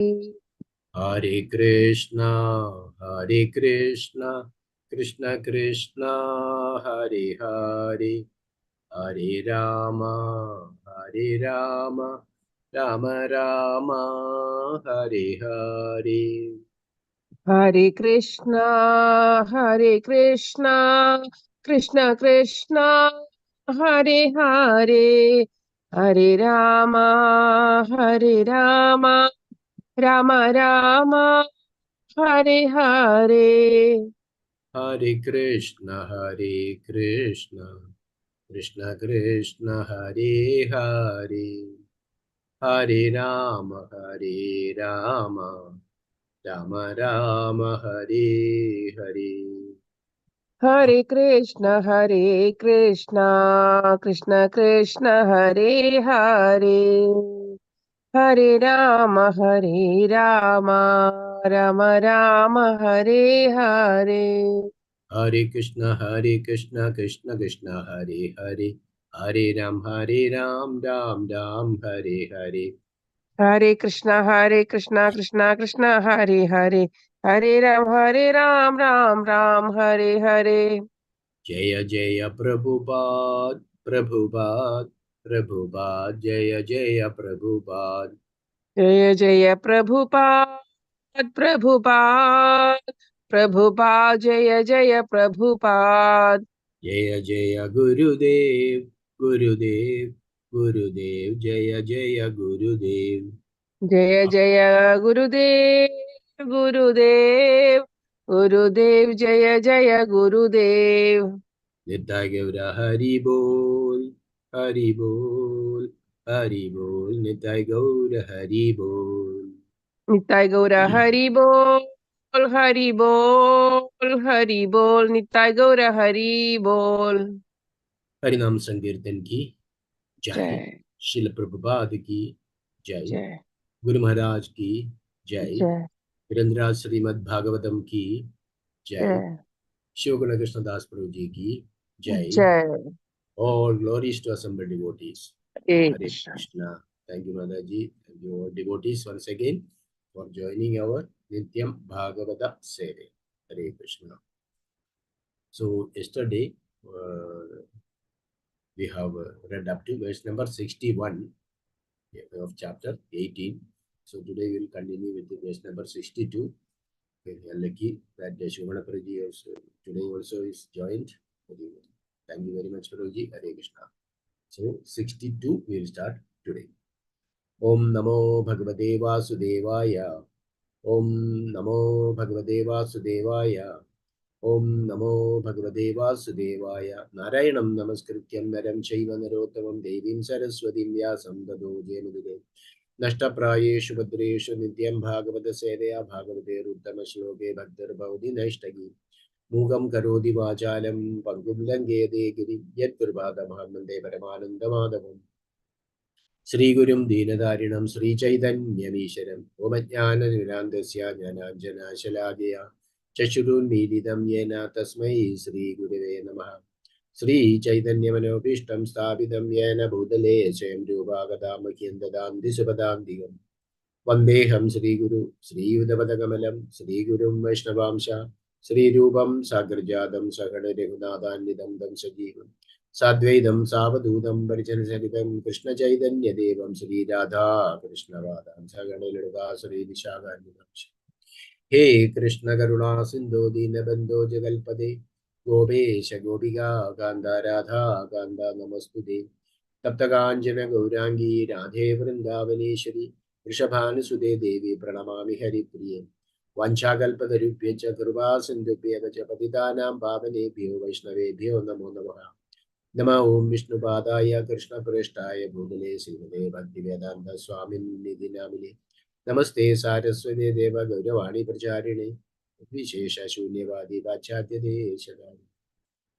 Hare Krishna, Hare Krishna, Krishna Krishna, Hare Hare, Hare Rama, Hare Rama, Rama Rama, Hare Hare. Hare Krishna, Krishna Krishna, Hare Hare, Hare Rama, Rama Rama, Hare Hare. Hare Krishna, Hare Krishna, Krishna Krishna, Hare Hare, Hare Rama, Hare Rama, Rama Rama, Hare Hare. Hare Krishna, Krishna Krishna, Hare Hare. Hare Rama, Rama Rama, Hare Hare. Hare Krishna, Krishna Krishna, Hare Hare, Hare Ram, Ram Ram, Hare Hare. Hare Krishna, Krishna Krishna, Hare Hare. Hare Ram, Ram Ram, Hare Hare. Jaya Jaya Prabhupada, Prabhupada, Prabhupada, Jaya Jaya Prabhupada. Jaya Jaya Prabhupada, Prabhupada, Prabhupada, Jaya Jaya Prabhupada. Jaya Jaya Gurudev, Gurudev, Gurudev, Jaya Jaya Gurudev. Jaya Jaya Gurudev, Gurudev, Gurudev, Jaya Jaya Gurudev. Nitya Gaura Hari Bol, Hari Bol, Hari Bol, Nitya Gaura Hari Bol. Nitai Gaura Hari Bol, Hari Bol, Hari Bol, Nitai Gaura Hari Bol. हरिनाम संकीर्तन की जय, Jai, शिल प्रभुपाद की जय, Jai, Guru Maharaj की जय, Jai, Virendra Shrimad Bhagavatam की जय, Jai, शिवगुण कृष्णदास प्रभु जी की जय. Jai. All glories to assembled devotees. Hare Hare Krishna. Krishna. Thank you, Mataji. Thank you, all devotees, once again for joining our Nityam Bhagavata Sere. Hare Krishna. So, yesterday we have read up to verse number 61 of chapter 18. So, today we will continue with the verse number 62. We are lucky that Shivana Prabhuji also today also is joined. Thank you very much, Prabhuji. Hare Krishna. So 62 we will start today. Om Namo Bhagavate Vasudevaya. Om Namo Bhagavate Vasudevaya. Om Namo Bhagavate Vasudevaya. Narayanam Namaskrityam Naram Chaiva Narottamam Devim Saraswatim Vyasam Tado Jayamudire. Nashtaprayeshu Bhadreshu Nityam Bhagavata Seveya Bhagavate Ruttama Shloke Bhaddar Bhavati Nashtagi. Mugam Karodi Vachalam Pangum Langede Giri Yet Purvada Mahamande Paramanandamadavam. Sri Gurum Dinadarinam Sri Chaitanyamishram Omajnana Nirandasya Jnananjana Shalagya Chashurun Mididam Yena Tasmai Sri Gurave Namaha Sri Chaitanyamanopistam Sthapitam Yena Bhutale Swayam Rupagadaam Kyandadam Disubadam Digam Vandeham Sri Guru Sri Udavadagamalam Sri Gurum Vaishnavamsha Sri Rupam Sagrajadam Sagada Regunadan Nidam Dam Sajivam Sadvaidam Savadudam Parijanasaritam Krishna Chaitanya Devam Sri Radha Krishna Radha Sagana Lada Sri Vishaganidam. He Krishna Karuna Sindhu Dinabandho Jagalpade Gopesha Gopika Ganda Radha Ganda Namastude Taptakanjana Gaurangi Radhe Vrindavaneshwari Rishabhanasude Devi Pranamami Haripriye Vanchakalpatarubhya Krupa Sindhubhya Patitanam Pavanebhyo Vaishnavebhyo Namo Namaha. Nama Om Vishnupadaya Krishna Prasthaya Bhutale Srimate Bhaktivedanta Swamini Namine Namaste Saraswati Deva Gauravani Pracharine Vishesha Shunyavadi Vachadya Deshadani.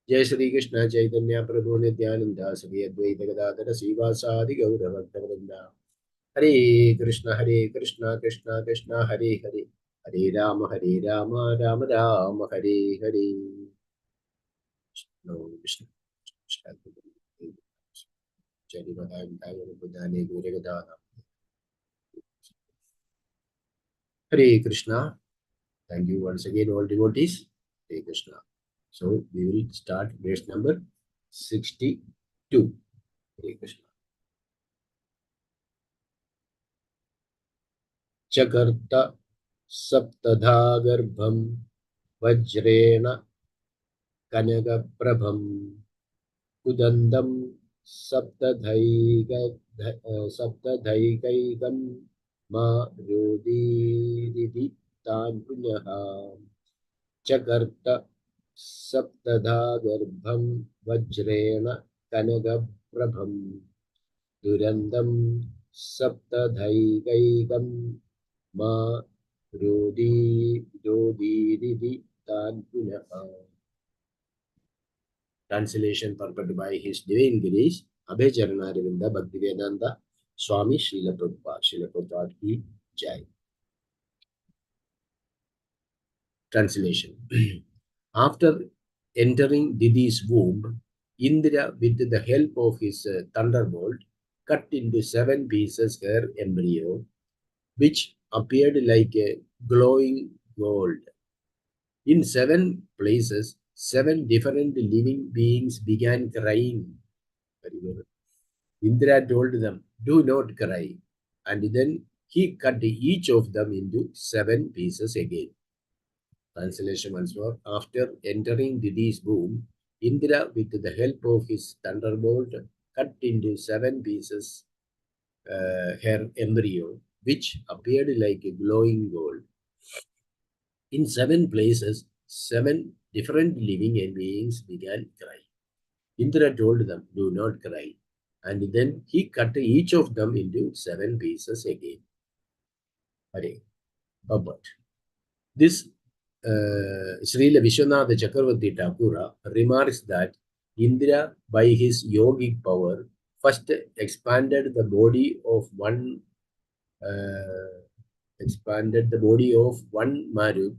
Jai Shri Krishna Chaitanya Prabhu Nityananda Sri Advaita Gadadara Sivasadi Gauravakta Hare Krishna Hare Krishna Krishna Krishna Hare Hare Hare Rama Rama Rama Hare Hare. No Krishna. Hare Krishna. Thank you once again, all devotees. Hare Krishna. So we will start verse number 62. Hare Krishna. Chakarta saptadha garbham vajrena kanagaprabham udandam saptadhaikaikam ma rodididi tan punyaha chakarta saptadha garbham vajrena kanagaprabham durandam saptadhaikaikam ma rodididi tan punyaha. Translation purported by His Divine Grace, Abhay Charanaravinda Bhaktivedanta Swami Srila Prabhupada ki Jai. Translation. After entering Didi's womb, Indra, with the help of his thunderbolt, cut into 7 pieces her embryo, which appeared like a glowing gold. In 7 places, 7 different living beings began crying. Very good. Indra told them, "Do not cry." And then he cut each of them into 7 pieces again. Translation once more. After entering Didi's womb, Indra, with the help of his thunderbolt, cut into 7 pieces her embryo, which appeared like a glowing gold. In 7 places, 7 different living beings began crying. Indra told them, "Do not cry." And then he cut each of them into 7 pieces again. Hare. But this Srila Vishwanath Chakravarti Thakura remarks that Indra, by his yogic power, first expanded the body of one Marut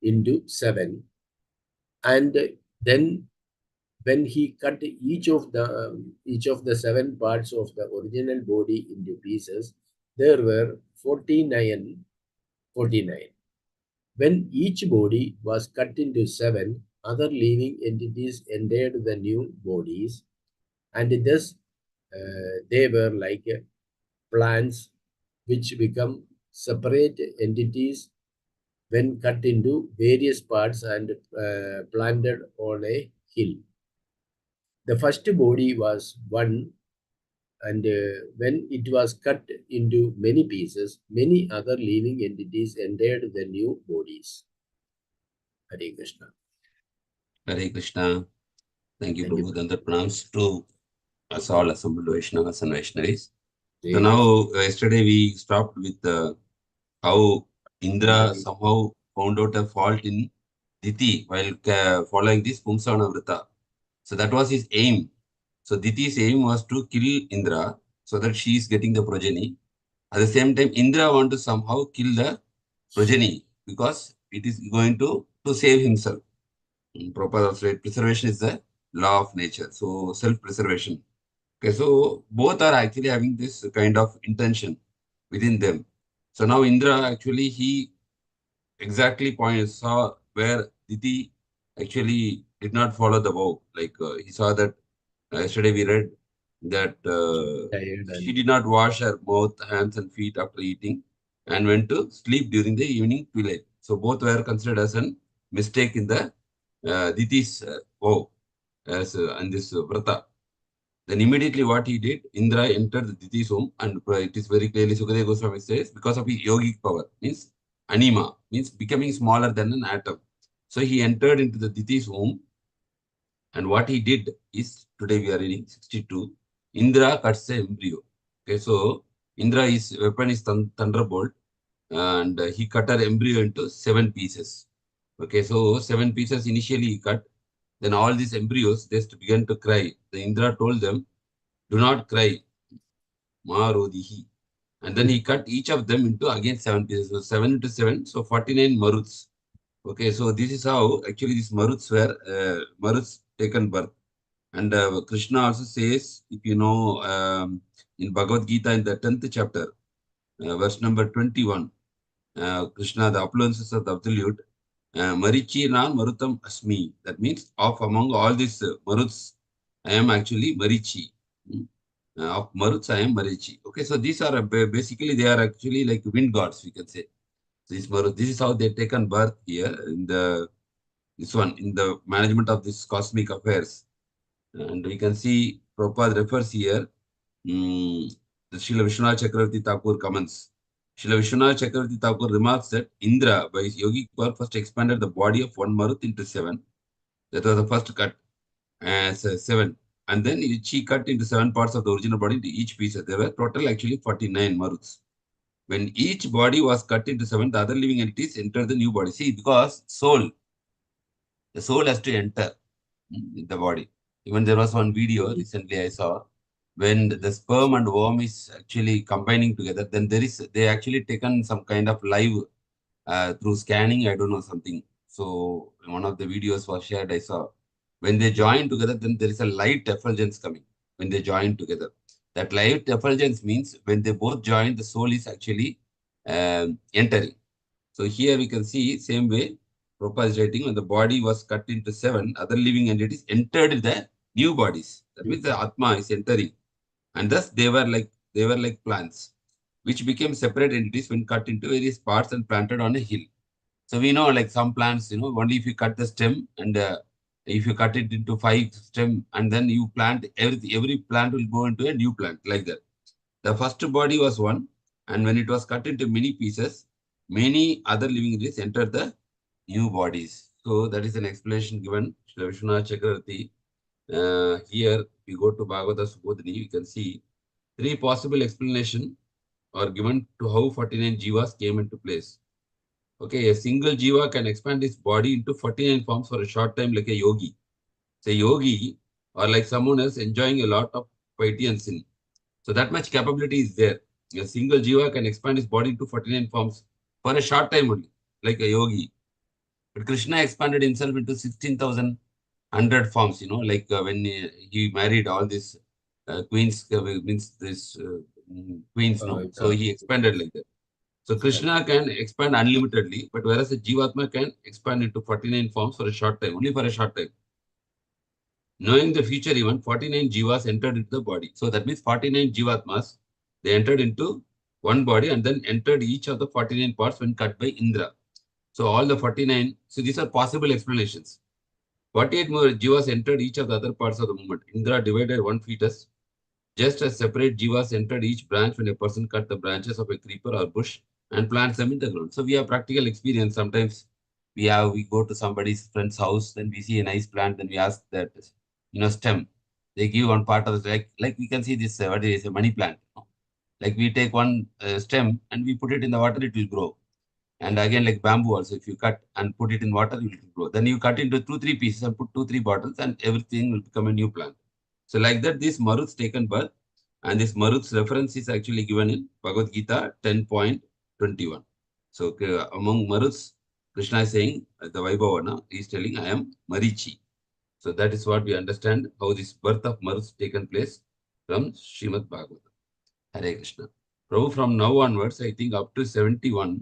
into 7, and then when he cut each of the 7 parts of the original body into pieces, there were 49. When each body was cut into 7, other living entities entered the new bodies, and thus they were like plants which become separate entities when cut into various parts and planted on a hill. The first body was one, and when it was cut into many pieces, many other living entities entered the new bodies. Hare Krishna. Hare Krishna. Thank you, Thank you. Prabhu. And the pronouns to us all assembled Vaishnavas and Vaishnavis. So Hare now, yesterday we stopped with how Indra Krishna. somehow found out a fault in Diti while following this Pumsana Vrata. So that was his aim. So Diti's aim was to kill Indra so that she is getting the progeny. At the same time, Indra want to somehow kill the progeny because it is going to save himself. Proper right? Preservation is the law of nature. So self-preservation. Okay, so both are actually having this kind of intention within them. So now Indra actually he exactly saw where Diti actually did not follow the vow. Like he saw that yesterday we read that she did not wash her mouth, hands, and feet after eating and went to sleep during the evening twilight. So both were considered as a mistake in the Diti's vow as and this vrata. Then immediately what he did, Indra entered the Diti's home, and it is very clearly Sukadeva Goswami says because of his yogic power, means anima, means becoming smaller than an atom. So he entered into the Diti's home, and what he did is, today we are reading 62, Indra cuts the embryo. Okay, so Indra, his weapon is thunderbolt, and he cut her embryo into 7 pieces. Okay, so 7 pieces initially he cut, then all these embryos just began to cry. The Indra told them, "Do not cry, Marodihi." And then he cut each of them into again 7 pieces. So 7 into 7, so 49 Maruts. Okay, so this is how actually these Maruts were Maruts taken birth. And Krishna also says, if you know, in Bhagavad Gita in the 10th chapter, verse number 21, Krishna, the affluences of the absolute. Marichi Nan Marutam Asmi. That means of among all these Maruts, I am actually Marichi. Of Maruts, I am Marichi. Okay, so these are basically they are actually like wind gods, we can say. These Maruts, this is how they taken birth here in the management of this cosmic affairs. And we can see Prabhupada refers here. The Srila Vishwanath Chakravarti Thakur comments. Srila Vishwanath Chakravarti Thakur remarks that Indra, by his yogic power, first expanded the body of one Marut into 7. That was the first cut, as 7. And then she cut into 7 parts of the original body into each piece. There were total actually 49 Maruts. When each body was cut into 7, the other living entities entered the new body. See, because the soul has to enter the body. Even there was one video recently I saw when the sperm and worm is actually combining together. Then they actually taken some kind of live through scanning. I don't know something. So one of the videos was shared. I saw when they join together, then there is a light effulgence coming. When they join together, that light effulgence means when they both join, the soul is actually entering. So here we can see same way. Prabhupada is writing when the body was cut into 7, other living entities entered the new bodies. That means the Atma is entering. And thus they were like plants, which became separate entities when cut into various parts and planted on a hill. So we know like some plants, only if you cut the stem and if you cut it into 5 stem and then you plant every plant will go into a new plant like that. The first body was one, and when it was cut into many pieces, many other living entities entered the new bodies. So that is an explanation given. Srila Vishwanath Chakravarti. Here we go to Bhagavata Subodhini, we can see 3 possible explanations are given to how 49 jivas came into place. Okay, a single jiva can expand his body into 49 forms for a short time like a yogi. Say yogi or like someone else enjoying a lot of piety and sin. So that much capability is there. A single jiva can expand his body into 49 forms for a short time only, like a yogi. But Krishna expanded himself into 16,100 forms, like when he married all these queens, means this queens, no? So he expanded like that. So Krishna can expand unlimitedly, but whereas a Jivatma can expand into 49 forms for a short time, only for a short time. Knowing the future event, 49 Jivas entered into the body. So that means 49 Jivatmas, they entered into one body and then entered each of the 49 parts when cut by Indra. So all the 49, so these are possible explanations. 48 more Jivas entered each of the other parts of the movement. Indra divided one fetus, just as separate Jivas entered each branch when a person cut the branches of a creeper or bush and plants them in the ground. So we have practical experience. Sometimes we go to somebody's friend's house, then we see a nice plant, then we ask that, stem. They give one part of the, like we can see this, what is a money plant. Like we take one stem and we put it in the water, it will grow. And again, like bamboo also, if you cut and put it in water, it will grow. Then you cut into 2-3 pieces and put 2-3 bottles and everything will become a new plant. So like that, this Maruts taken birth, and this Maruts reference is actually given in Bhagavad Gita 10.21. So among Maruts, Krishna is saying, the Vaibhavana is telling, I am Marichi. So that is what we understand how this birth of Maruts taken place from Srimad Bhagavatam. Hare Krishna. Prabhu, from now onwards, I think up to 71,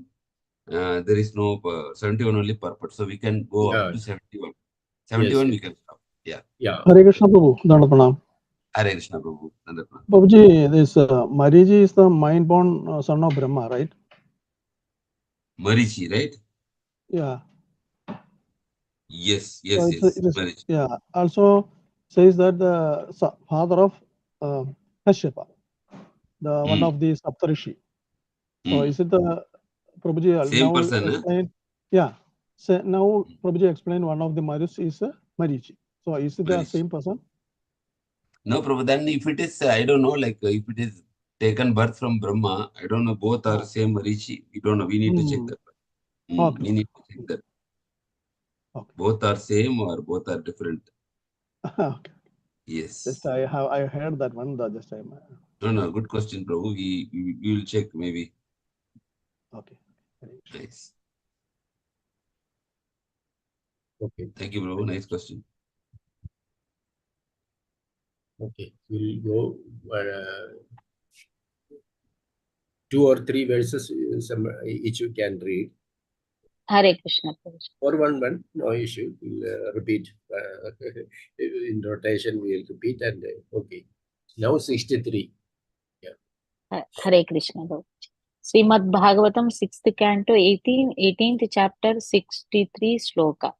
there is no 71 only purport. So we can go up to 71. 71 we can stop. Yeah. Hare Krishna Prabhu, Danda Pranam. Hare Krishna Prabhu. Danda Pranam. Prabhuji, this Mariji is the mind-born son of Brahma, right? Marichi, right? Yeah. Yes. So Yes. it is, Marichi. yeah. Also says that the father of Kashyapa, the one of the Saptarishi. So is it the Prabhuji Same now person, explain? Yeah. So now Prabhuji explained one of the Marus is Marichi. So is it the Marichi. same person? No, Prabhu. Then if it is, I don't know, like if it is taken birth from Brahma, I don't know, both are same Marichi. We don't know. We need to check that. Okay. We need to check that. Okay. Both are same or both are different. Okay. Yes. Just I heard that one the just time. No. Good question, Prabhu. We will check maybe. Okay. Nice. Okay. Thank you, Prabhu. Nice question. Okay, we'll go 2 or 3 verses, each you can read. Hare Krishna. Prabhuji. Or one, no issue. We'll repeat. In rotation, we'll repeat and okay. Now 63. Hare Krishna. Prabhuji. Srimad Bhagavatam 6th Canto 18th chapter 63 Shloka.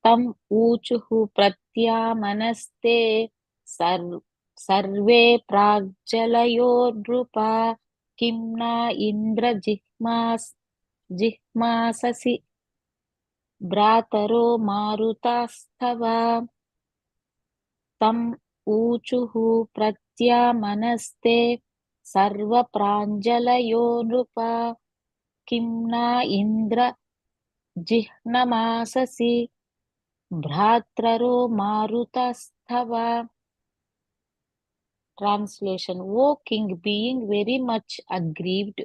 Tam uchuhu pratyamanaste sarve pragjalayo drupa kimna indra jihmasasi brataro marutastava. Tam uchuhu pratyamanaste sarva pranjalayo nrupa kimna indra jihnamasasi bhratraro marutastava. Translation. O king, being very much aggrieved,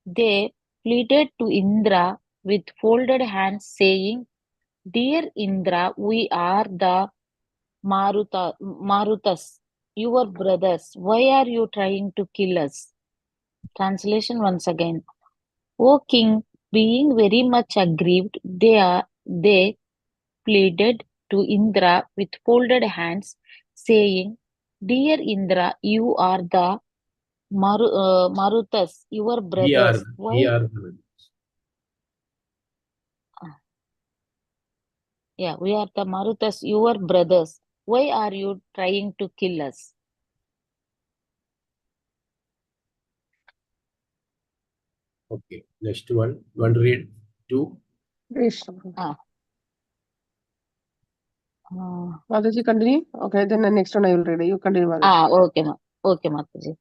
they pleaded to Indra with folded hands, saying, Dear Indra, we are the Marutas, your brothers. Why are you trying to kill us? Translation once again. O king, being very much aggrieved, they pleaded to Indra with folded hands, saying, Dear Indra, you are the Marutas, your brothers. We are. Yeah, we are the Marutas, your brothers. Why are you trying to kill us? Okay. Next one. One read 2. Mataji, continue. Okay, then the next one I will read. You continue, Mataji. Okay, Mataji.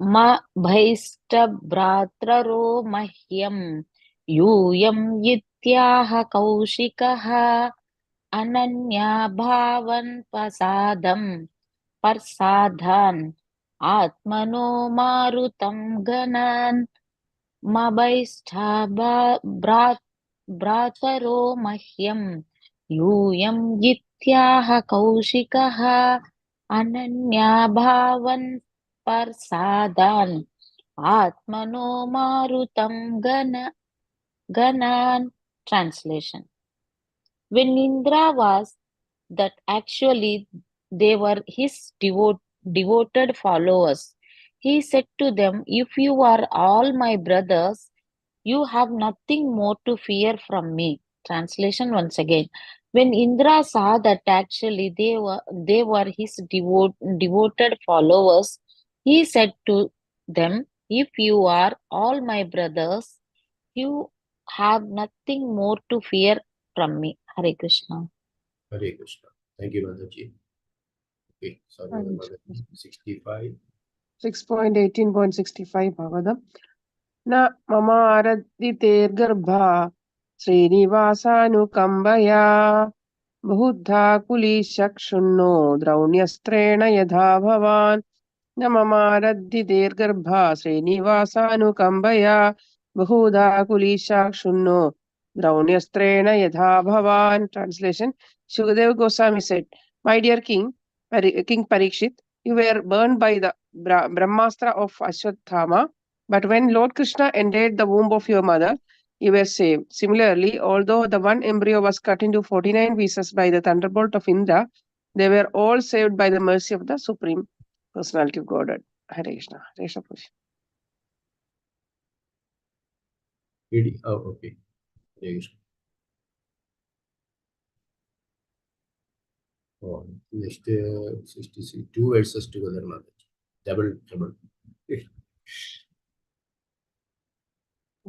Ma bhaista bratraro mahyam yuyam yityaha kaushikaha ananya bhavan parsadhan atmano marutam ganan mabhaista brataro mahyam yuyam yityaha kaushikaha ananya bhavan parsadan atmano marutam ganan. Translation. When Indra was that actually they were his devoted followers, he said to them, If you are all my brothers, you have nothing more to fear from me. Translation once again. When Indra saw that actually they were his devoted followers, he said to them, If you are all my brothers, you have nothing more to fear from me. Hare Krishna. Hare Krishna. Thank you, Mataji. Okay. Sorry, Mataji. 65. 6.18.65 Bhagavatam. Na mama aradite garbha Srinivasānukambaya Bahudha kulishakshunno Draunyastrena yadha bhavan. Na mama aradite garbha Srinivasānukambaya Bahudha kulishakshunno Draunyastrena yadha bhavan. Translation. Shukadeva Goswami said, My dear King Parikshit, you were burned by the Brahmastra of Ashwatthama, but when Lord Krishna entered the womb of your mother, you were saved. Similarly, although the one embryo was cut into 49 pieces by the thunderbolt of Indra, they were all saved by the mercy of the Supreme Personality of Godhead. Hare Krishna. Hare Krishna. Oh, okay. Hare Krishna. Oh, next 66. 2 verses together, Mataji. Double.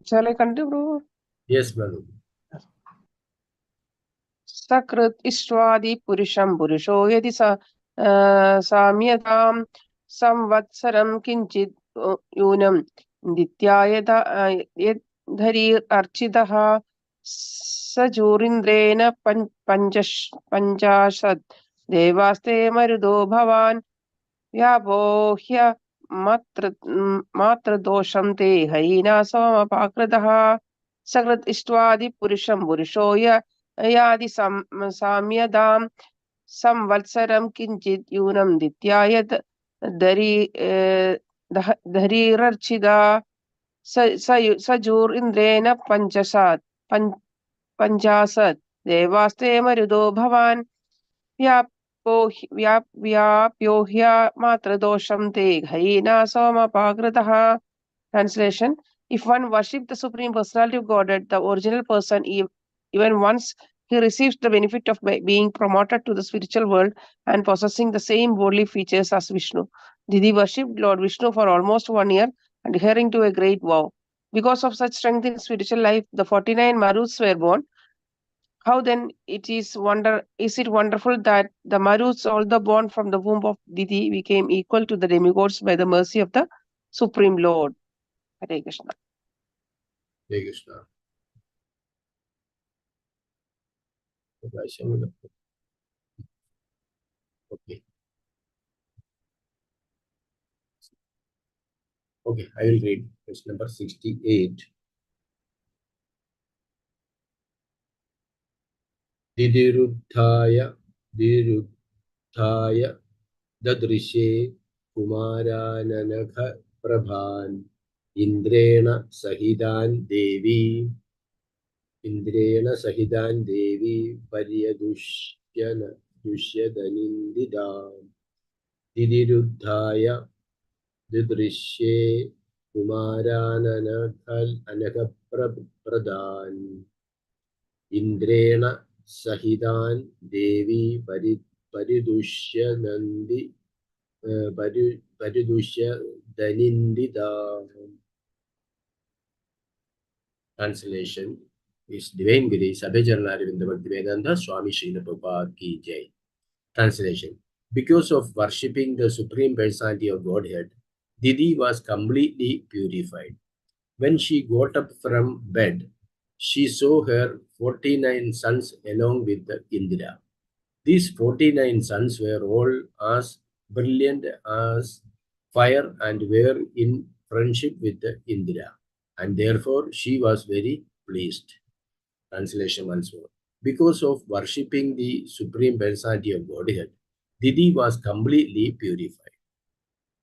Shall I continue, bro? Yes, Mataji. Sakrit Ishwadi Purisham Purusho Yadi Samyatam Samvatsaram Kinchit Unam Dityayada Dhari Architaha Sajurindrena Panchashad Devaste Marudo Bhavan Vyabohya Matra Dosham Te Harina Samapakradaha Sakrit Ishtwadi Purisham Purushoya Yadi Samyadam Samvatsaram Kinchit Yunam Dityayat Dari धरीरर्चिदा सजूर इन्द्रेण पञ्चाशत् देवास्ते मरुदो भवान् व्याप्यो ह्यमात्रदोषं ते हरिणा सोमपाकृतः. Translation: If one worships the Supreme Personality of Godhead, the original person, even once he receives the benefit of being promoted to the spiritual world and possessing the same bodily features as Vishnu. Didi worshipped Lord Vishnu for almost 1 year, adhering to a great vow. Because of such strength in spiritual life, the 49 Maruts were born. How then is it wonderful that the Maruts, although born from the womb of Didi, became equal to the demigods by the mercy of the Supreme Lord. Hare Krishna. Hare Krishna. Okay. Okay, I will read verse number 68. Didiruddhaya dadrishe kumarananakha prabhan Indrena sahidan devi paryadushyadanindidan Didiruddhaya dadrishe kumarananakha prabhan Indrena sahidan devi paridushya danindida. Translation is Divine Giri Sabhajarana Arvinda Bhaktivedanta Swami Srila Prabhupada Ki Jai. Translation: Because of worshipping the Supreme Personality of Godhead, Didi was completely purified. When she got up from bed, she saw her 49 sons along with Indra. These 49 sons were all as brilliant as fire and were in friendship with Indra, and therefore she was very pleased. Translation once more. Because of worshipping the Supreme Personality of Godhead, Didi was completely purified.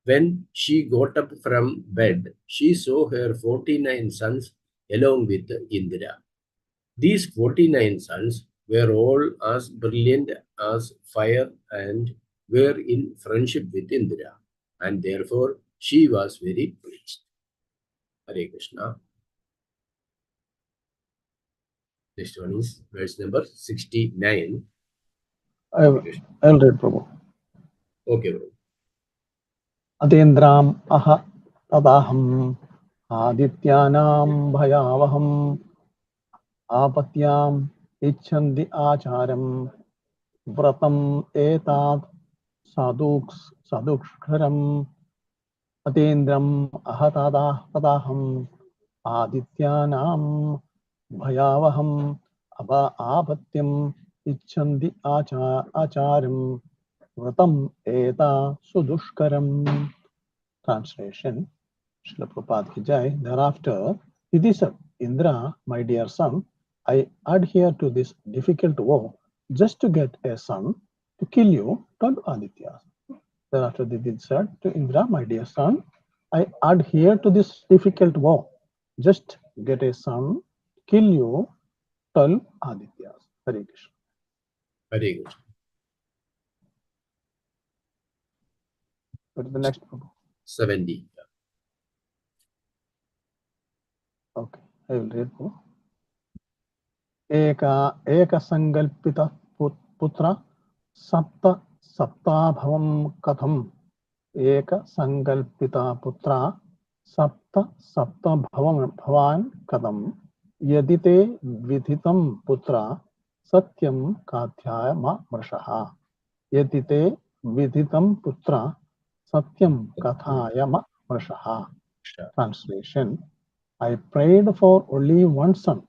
When she got up from bed, she saw her 49 sons along with Indra. These 49 sons were all as brilliant as fire and were in friendship with Indra, and therefore she was very pleased. Hare Krishna. Next one is verse number 69. I'll read, Prabhu. Okay, bro. Adendram aha tadaham adityanam bhayavaham apatyam ichchandi acharam vratam etad sadukshkaram Atendram ahatadaham adityanam bhayavaham apatyam ichchandi acharam vratam eta sudushkaram. Translation: Srila Prabhupada Ki Jai. Thereafter, Didi said, Indra, my dear son, I adhere to this difficult vow just to get a son to kill you, 12 Adityas. Thereafter, Didi said to Indra, my dear son, I adhere to this difficult vow just get a son, kill you, 12 Adityas. Hare Krishna. Hare Krishna. What is the next Prabhu? 70. Okay, I will read. Eka sangalpita putra sapta saptabhavam katham. Eka sangalpita putra sapta bhavan katham. Yadite vidhitam putra satyam kathyayama marshaha. Yadite vidhitam putra satyam kathayama marshaha. Translation: I prayed for only one son,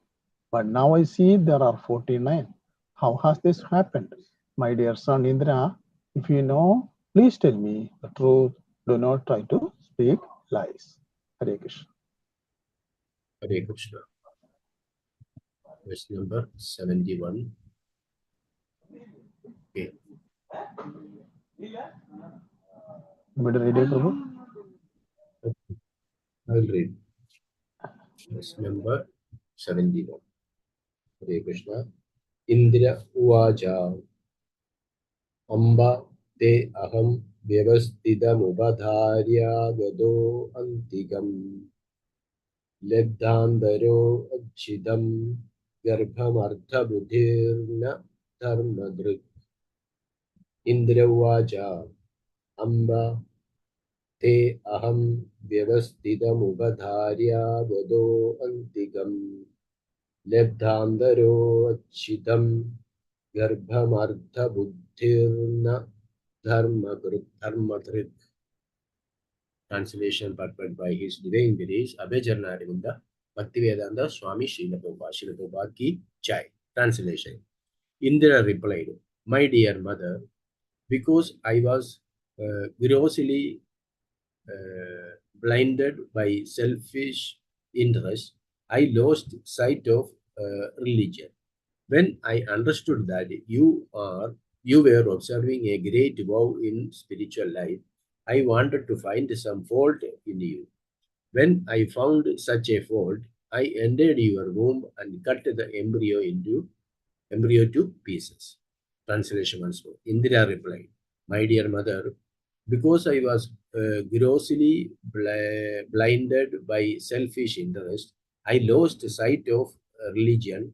but now I see there are 49. How has this happened? My dear son Indra, if you know, please tell me the truth. Do not try to speak lies. Hare Krishna. Hare Krishna. Verse number 71. Okay. Better read it, Prabhu. I will read. Verse number 71. Hare Krishna. Indra Uvaja Amba Te Aham Vyavastidamubadharya Gado Antigam Lebdhandaro Achidam Garbhamartha Buddhirna Dharmadrik Indra Uvaja Amba Te Aham Vyavastidamubadharya Gado Antigam Lebdhandaro Achidam Garbhamartha Buddhirna Dharmadrik. Translation purported by His Divine Grace Abhajarna Aravinda Bhaktivedanta Swami Srila Prabhupada Ki Jai. Translation. Indra replied, "My dear mother, because I was grossly blinded by selfish interest, I lost sight of religion. When I understood that you were observing a great vow in spiritual life, I wanted to find some fault in you. When I found such a fault, I entered your womb and cut the embryo to pieces." Translation once more. Indira replied, "My dear mother, because I was grossly blinded by selfish interest, I lost sight of religion.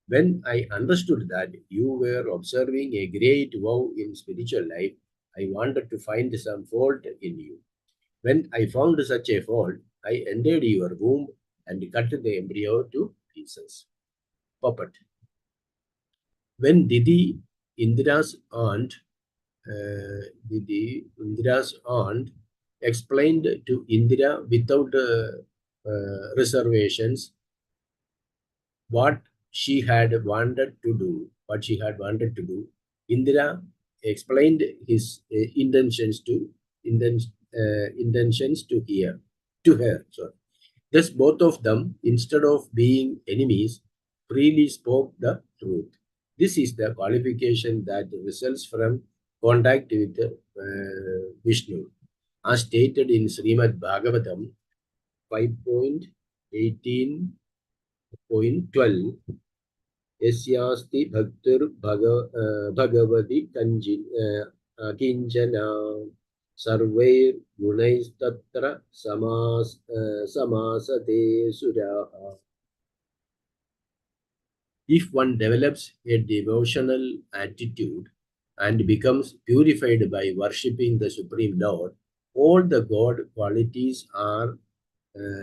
When I understood that you were observing a great vow in spiritual life, I wanted to find some fault in you. When I found such a fault, I entered your womb and cut the embryo to pieces." Puppet. When Indira's aunt, explained to Indira without reservations what she had wanted to do, Indira explained his intentions to her. Sorry. Thus, both of them, instead of being enemies, freely spoke the truth. This is the qualification that results from contact with Vishnu, as stated in Srimad Bhagavatam 5.18.12. Yasyasti bhaktir bhagavati kinjana sarvair gunaistatra samasate suraha. If one develops a devotional attitude and becomes purified by worshipping the Supreme Lord, all the God qualities are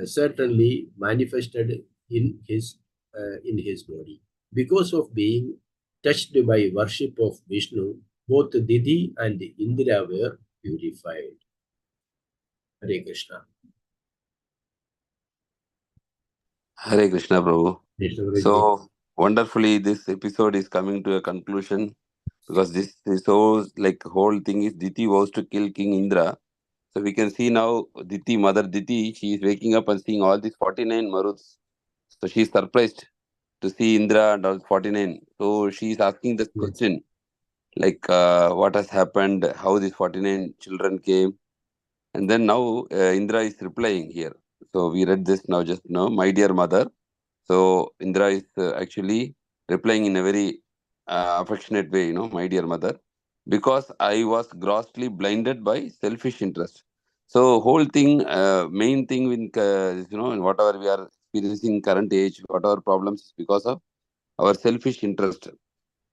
certainly manifested in his body. Because of being touched by worship of Vishnu, both Didi and Indira were purified. Hare Krishna. Hare Krishna, Prabhu. Krishna Guruji. So wonderfully, this episode is coming to a conclusion because this shows like whole thing is Diti was to kill King Indra. So we can see now Diti, Mother Diti, she is waking up and seeing all these 49 Maruts. So she is surprised to see Indra and all 49. So she is asking this question like what has happened, how these 49 children came. And then now Indra is replying here. So we read this now just now, my dear mother. So Indra is actually replying in a very affectionate way, my dear mother, because I was grossly blinded by selfish interest. So whole thing, main thing in in whatever we are experiencing current age, whatever problems is because of our selfish interest.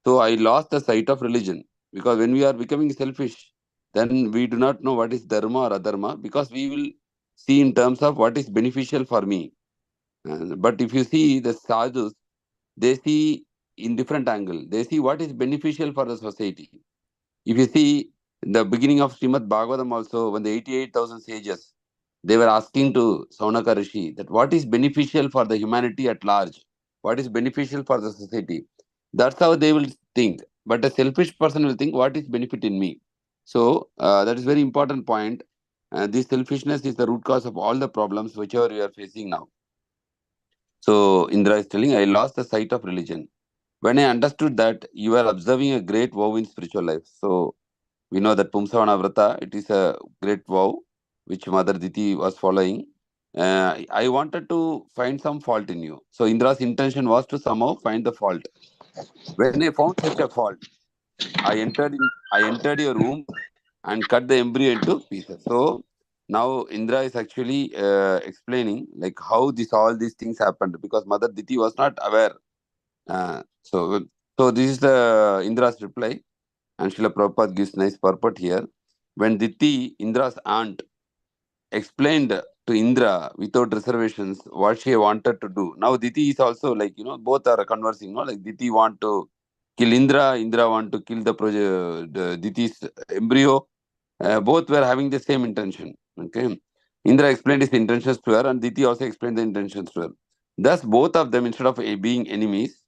So I lost the sight of religion because when we are becoming selfish, then we do not know what is dharma or adharma because we will see in terms of what is beneficial for me. But if you see the sadhus, they see in different angle. They see what is beneficial for the society. If you see the beginning of Srimad Bhagavatam also, when the 88,000 sages, they were asking to Saunaka Rishi that what is beneficial for the humanity at large, what is beneficial for the society. That's how they will think. But a selfish person will think what is benefit in me. So that is very important point. This selfishness is the root cause of all the problems whichever we are facing now. So Indra is telling, I lost the sight of religion. When I understood that you are observing a great vow in spiritual life. So we know that Pumsavana Vrata, it is a great vow. which Mother Diti was following, I wanted to find some fault in you. So Indra's intention was to somehow find the fault. When I found such a fault, I entered your womb and cut the embryo into pieces. So now Indra is actually explaining like how all these things happened, because Mother Diti was not aware. So this is the Indra's reply, and Srila Prabhupada gives nice purport here. When Diti, Indra's aunt, explained to Indra without reservations what she wanted to do. Now Diti is also like, both are conversing. Like Diti want to kill Indra, Indra want to kill the Diti's embryo. Both were having the same intention. Okay, Indra explained his intentions to her, and Diti also explained the intentions to her. Thus, both of them, instead of being enemies,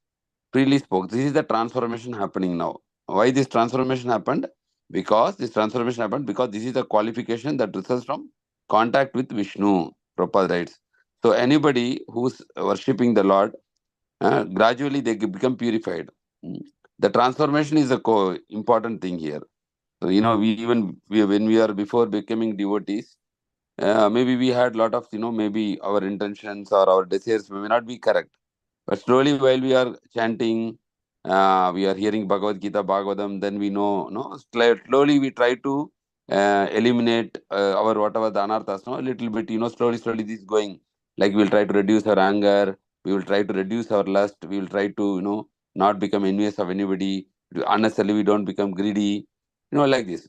freely spoke. This is the transformation happening now. Why this transformation happened? Because this is the qualification that results from contact with Vishnu. Prabhupada writes. So anybody who's worshipping the Lord, gradually they become purified. The transformation is a important thing here. So, when we are before becoming devotees, maybe we had a lot of, maybe our intentions or our desires may not be correct. But slowly, while we are chanting, we are hearing Bhagavad Gita, Bhagavatam, then we know, no, slowly we try to eliminate our whatever the anarthas, no, a little bit, slowly this is going. Like we'll try to reduce our anger, we will try to reduce our lust, we will try to, not become envious of anybody, unnecessarily we don't become greedy, like this.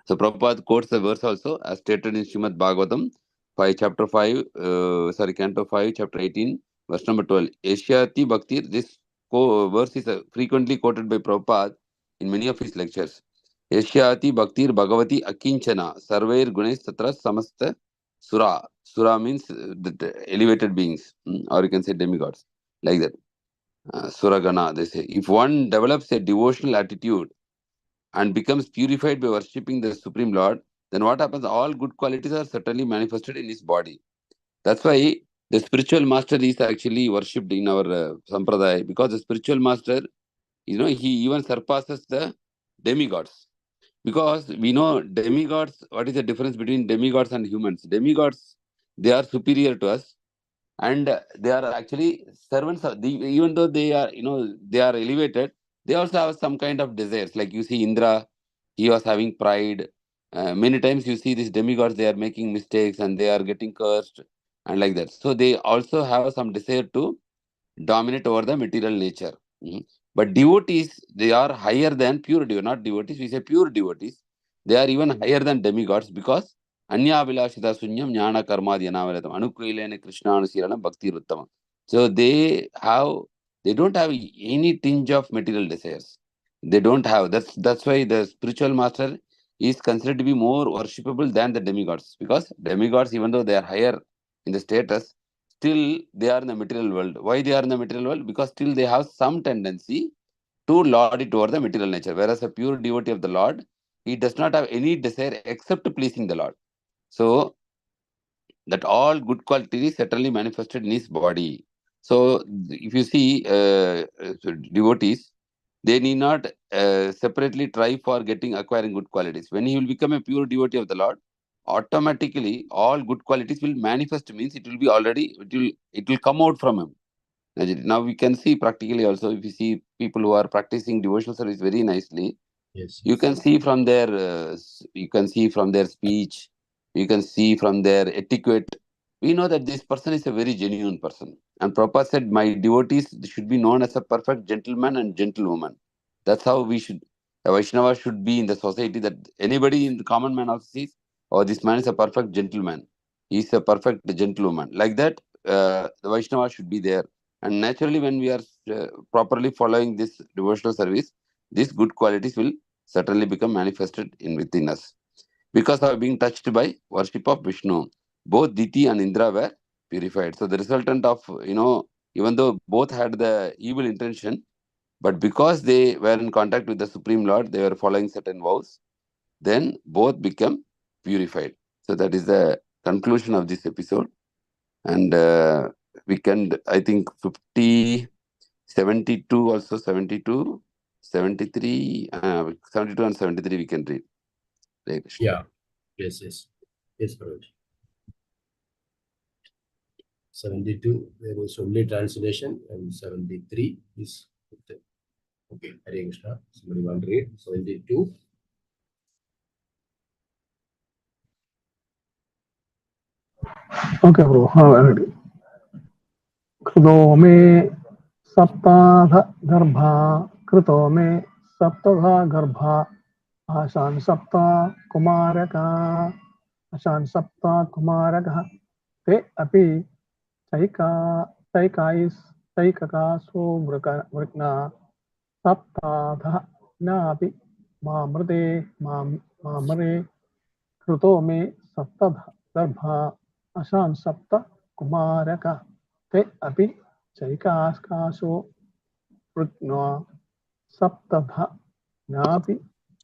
So Prabhupada quotes the verse also as stated in Srimad Bhagavatam, Canto 5, chapter 18, verse number 12. Eshyati Bhaktir, this verse is frequently quoted by Prabhupada in many of his lectures. Eshyati Bhaktir Bhagavati Akinchana, Sarvair Gunesh Tatra Samasta Sura. Sura means the elevated beings, or you can say demigods, like that. Suragana, they say. If one develops a devotional attitude and becomes purified by worshipping the Supreme Lord, then what happens? All good qualities are certainly manifested in his body. That's why the spiritual master is actually worshipped in our sampradaya, because the spiritual master, he even surpasses the demigods. Because we know demigods, what is the difference between demigods and humans? Demigods, they are superior to us, and they are actually servants of even though they are, they are elevated, they also have some kind of desires. Like you see Indra, he was having pride. Many times you see these demigods, they are making mistakes and they are getting cursed and like that. So they also have some desire to dominate over the material nature. But devotees, they are higher than pure devotees, not devotees, we say pure devotees. They are even higher than demigods, because Anya Vilashita Sunyam Jnana Karma Dhyanavedatam Anukulene Krishna Anusirana Bhakti Ruttama. So they don't have any tinge of material desires. They don't have. That's why the spiritual master is considered to be more worshipable than the demigods. Because demigods, even though they are higher in the status, still they are in the material world. Why they are in the material world? Because still they have some tendency to lord it over the material nature. Whereas a pure devotee of the Lord, he does not have any desire except pleasing the Lord. So that all good qualities certainly manifested in his body. So if you see devotees, they need not separately try for acquiring good qualities. When he will become a pure devotee of the Lord, automatically all good qualities will manifest. Means it will come out from him. Now we can see practically also, if you see people who are practicing devotional service very nicely, Yes. you can see from their speech, you can see from their etiquette, we know that this person is a very genuine person. And Prabhupada said, my devotees should be known as a perfect gentleman and gentlewoman. That's how a Vaishnava should be in the society, that anybody in the common man also sees, oh, this man is a perfect gentleman, he is a perfect gentlewoman. Like that, the Vaishnava should be there. And naturally, when we are properly following this devotional service, these good qualities will certainly become manifested within us. Because of being touched by worship of Vishnu, both Diti and Indra were purified. So the resultant of, even though both had the evil intention, but because they were in contact with the Supreme Lord, they were following certain vows, then both become purified. So that is the conclusion of this episode. And we can, I think, 50, 72 also, 72, 73, 72 and 73 we can read. Yeah. Yes. Yes, Prabhuji. 72, there is only translation, and 73 is okay. Hare Krishna. Somebody want to read 72? Okay, bro. Ready. कृतो मे सप्ताध गर्भा कृतो मे सप्तधा गर्भा आशान सप्ता कुमारका आशान सप्ता कुमारकः ते अपि चैका चैककासो वृक्ना सप्ताधः नापि मामृते मामरे कृतो मे सप्तध गर्भा आशान सप्त कुमारका ते अपि चैकासो वृक्ना सप्तधा नापि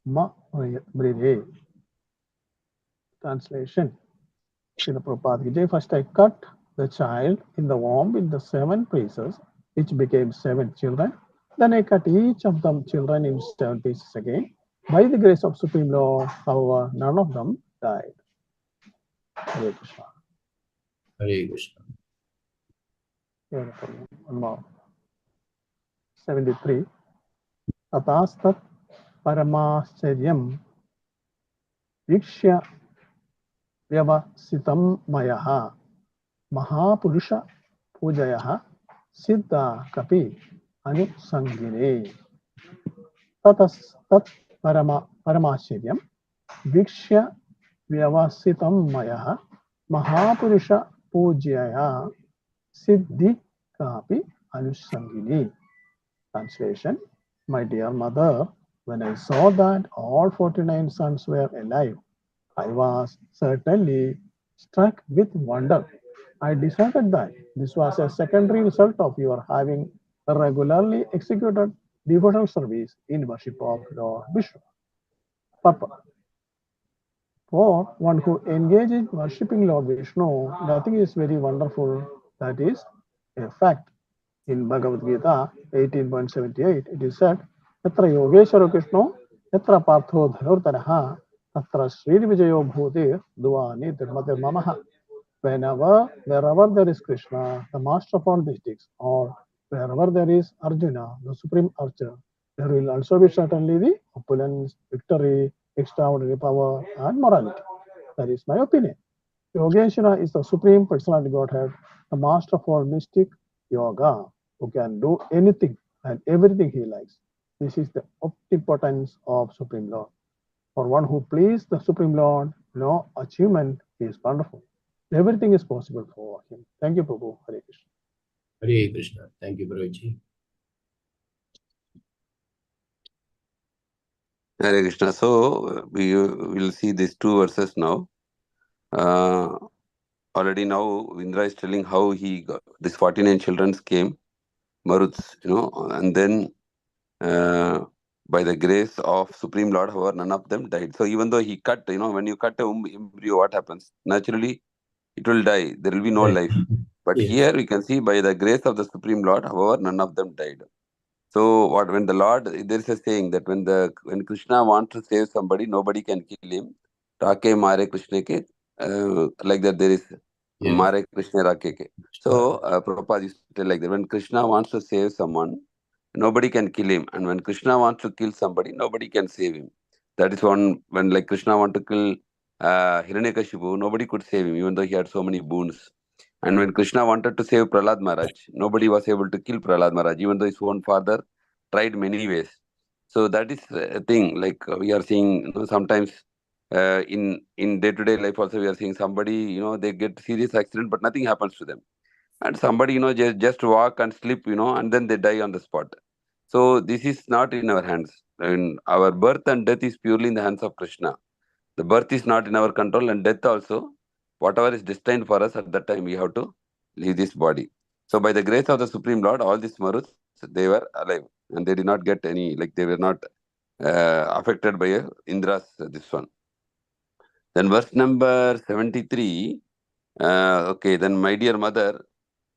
मृधे. Translation. Srila Prabhupada Vijay, first I cut the child in the womb with the 7 pieces, which became 7 children. Then I cut each of them children in 7 pieces again. By the grace of Supreme Lord, however, none of them died. Hare Krishna. Hare Krishna. One more. 73. Atastat paramascharya vikshya vyavasitam mayaha mahapurusha pujayah siddha kapi anusangine. ततस्तत् परमाश्चर्यं वीक्ष्य व्यवसितं मयः महापुरुष पूज्यया सिद्धि कापि अनुसंगिनी. Translation. My dear mother, when I saw that all 49 sons were alive, I was certainly struck with wonder. I decided that this was a secondary result of your having regularly executed devotional service in worship of Lord Vishnu. Purpose. For one who engages in worshipping Lord Vishnu, nothing is very wonderful. That is a fact. In Bhagavad Gita 18.78, it is said, Yatra Yogeshwara Krishno, Yatra Partho Dhanurtaraha, Tatra Sri Vijayo Bhutir, Duvani Tirmate Mamaha. Wherever there is Krishna, the master of all mystics, or wherever there is Arjuna, the supreme archer, there will also be certainly the opulence, victory, extraordinary power, and morality. That is my opinion. Yogeshwara is the supreme personality Godhead, the master of all mystic yoga, who can do anything and everything he likes. This is the omnipotence of Supreme Lord. For one who pleases the Supreme Lord, no achievement is wonderful. Everything is possible for him. Thank you, Prabhu. Hare Krishna. Hare Krishna. Thank you, Prabhuji. Hare Krishna. So we will see these 2 verses now. Already now Indra is telling how he got these 49 children came, Maruts, and then by the grace of Supreme Lord, however, none of them died. So even though he cut, when you cut a embryo, what happens? Naturally, it will die. There will be no life. But Yes. here we can see by the grace of the Supreme Lord, however, none of them died. So when the Lord, there is a saying that when Krishna wants to save somebody, nobody can kill him. Rake mare Krishna ke, like that there is mare Krishna rake ke. So Prabhupada used to tell like that, when Krishna wants to save someone, nobody can kill him. And when Krishna wants to kill somebody, nobody can save him. That is when like Krishna want to kill Hiranyakashipu, nobody could save him, even though he had so many boons. And when Krishna wanted to save Prahlad Maharaj, nobody was able to kill Prahlad Maharaj, even though his own father tried many ways. So that is a thing, like we are seeing, sometimes in day-to-day life also we are seeing somebody, they get serious accident, but nothing happens to them. And somebody, just walk and slip, and then they die on the spot. So this is not in our hands. And our birth and death is purely in the hands of Krishna. The birth is not in our control, and death also, whatever is destined for us at that time, we have to leave this body. So by the grace of the Supreme Lord, all these Maruts, they were alive, and they did not get any, like they were not affected by Indra's this one. Then verse number 73, okay, then my dear mother,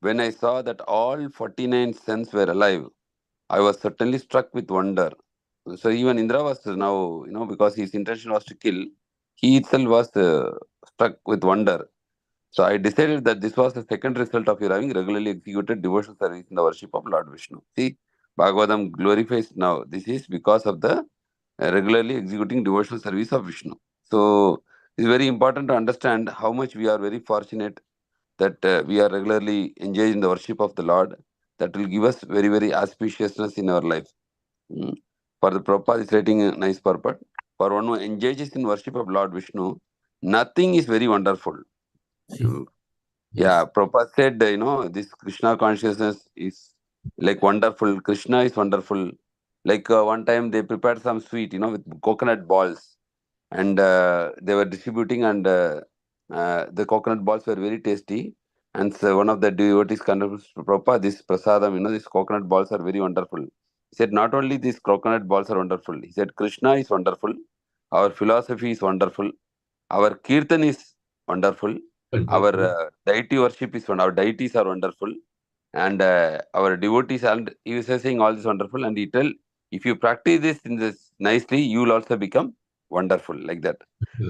when I saw that all 49 sons were alive, I was certainly struck with wonder. So even Indra was now, because his intention was to kill, he itself was struck with wonder. So I decided that this was the second result of your having regularly executed devotional service in the worship of Lord Vishnu. See, Bhagavatam glorifies now. This is because of the regularly executing devotional service of Vishnu. So it's very important to understand how much we are very fortunate that we are regularly engaged in the worship of the Lord. That will give us very, very auspiciousness in our life. For the Prabhupada is writing a nice purport. For one who engages in worship of Lord Vishnu, nothing is very wonderful. Yeah, Prabhupada said, this Krishna consciousness is like wonderful. Krishna is wonderful. Like one time they prepared some sweet, with coconut balls, and they were distributing, and the coconut balls were very tasty. And so one of the devotees contributed to Prabhupada, this prasadam, these coconut balls are very wonderful. He said, not only these coconut balls are wonderful, he said, Krishna is wonderful, our philosophy is wonderful, our kirtan is wonderful, our deity worship is wonderful, our deities are wonderful, and our devotees, and he was saying all this wonderful, and he tell, if you practice this in this nicely, you will also become wonderful, like that.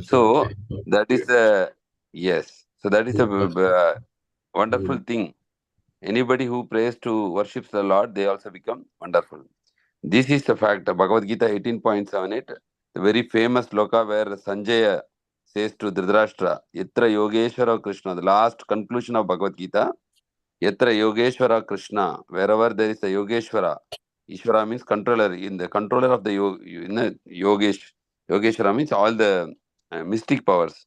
So that is yes. So that is a wonderful thing. Anybody who prays to worships the Lord, they also become wonderful. This is the fact. Bhagavad Gita 18.78, the very famous sloka where Sanjaya says to Dhritarashtra, Yatra Yogeshwara Krishna, the last conclusion of Bhagavad Gita, Yatra Yogeshwara Krishna, wherever there is a Yogeshwara, Ishvara means controller, in the controller of the Yogeshwara means all the mystic powers.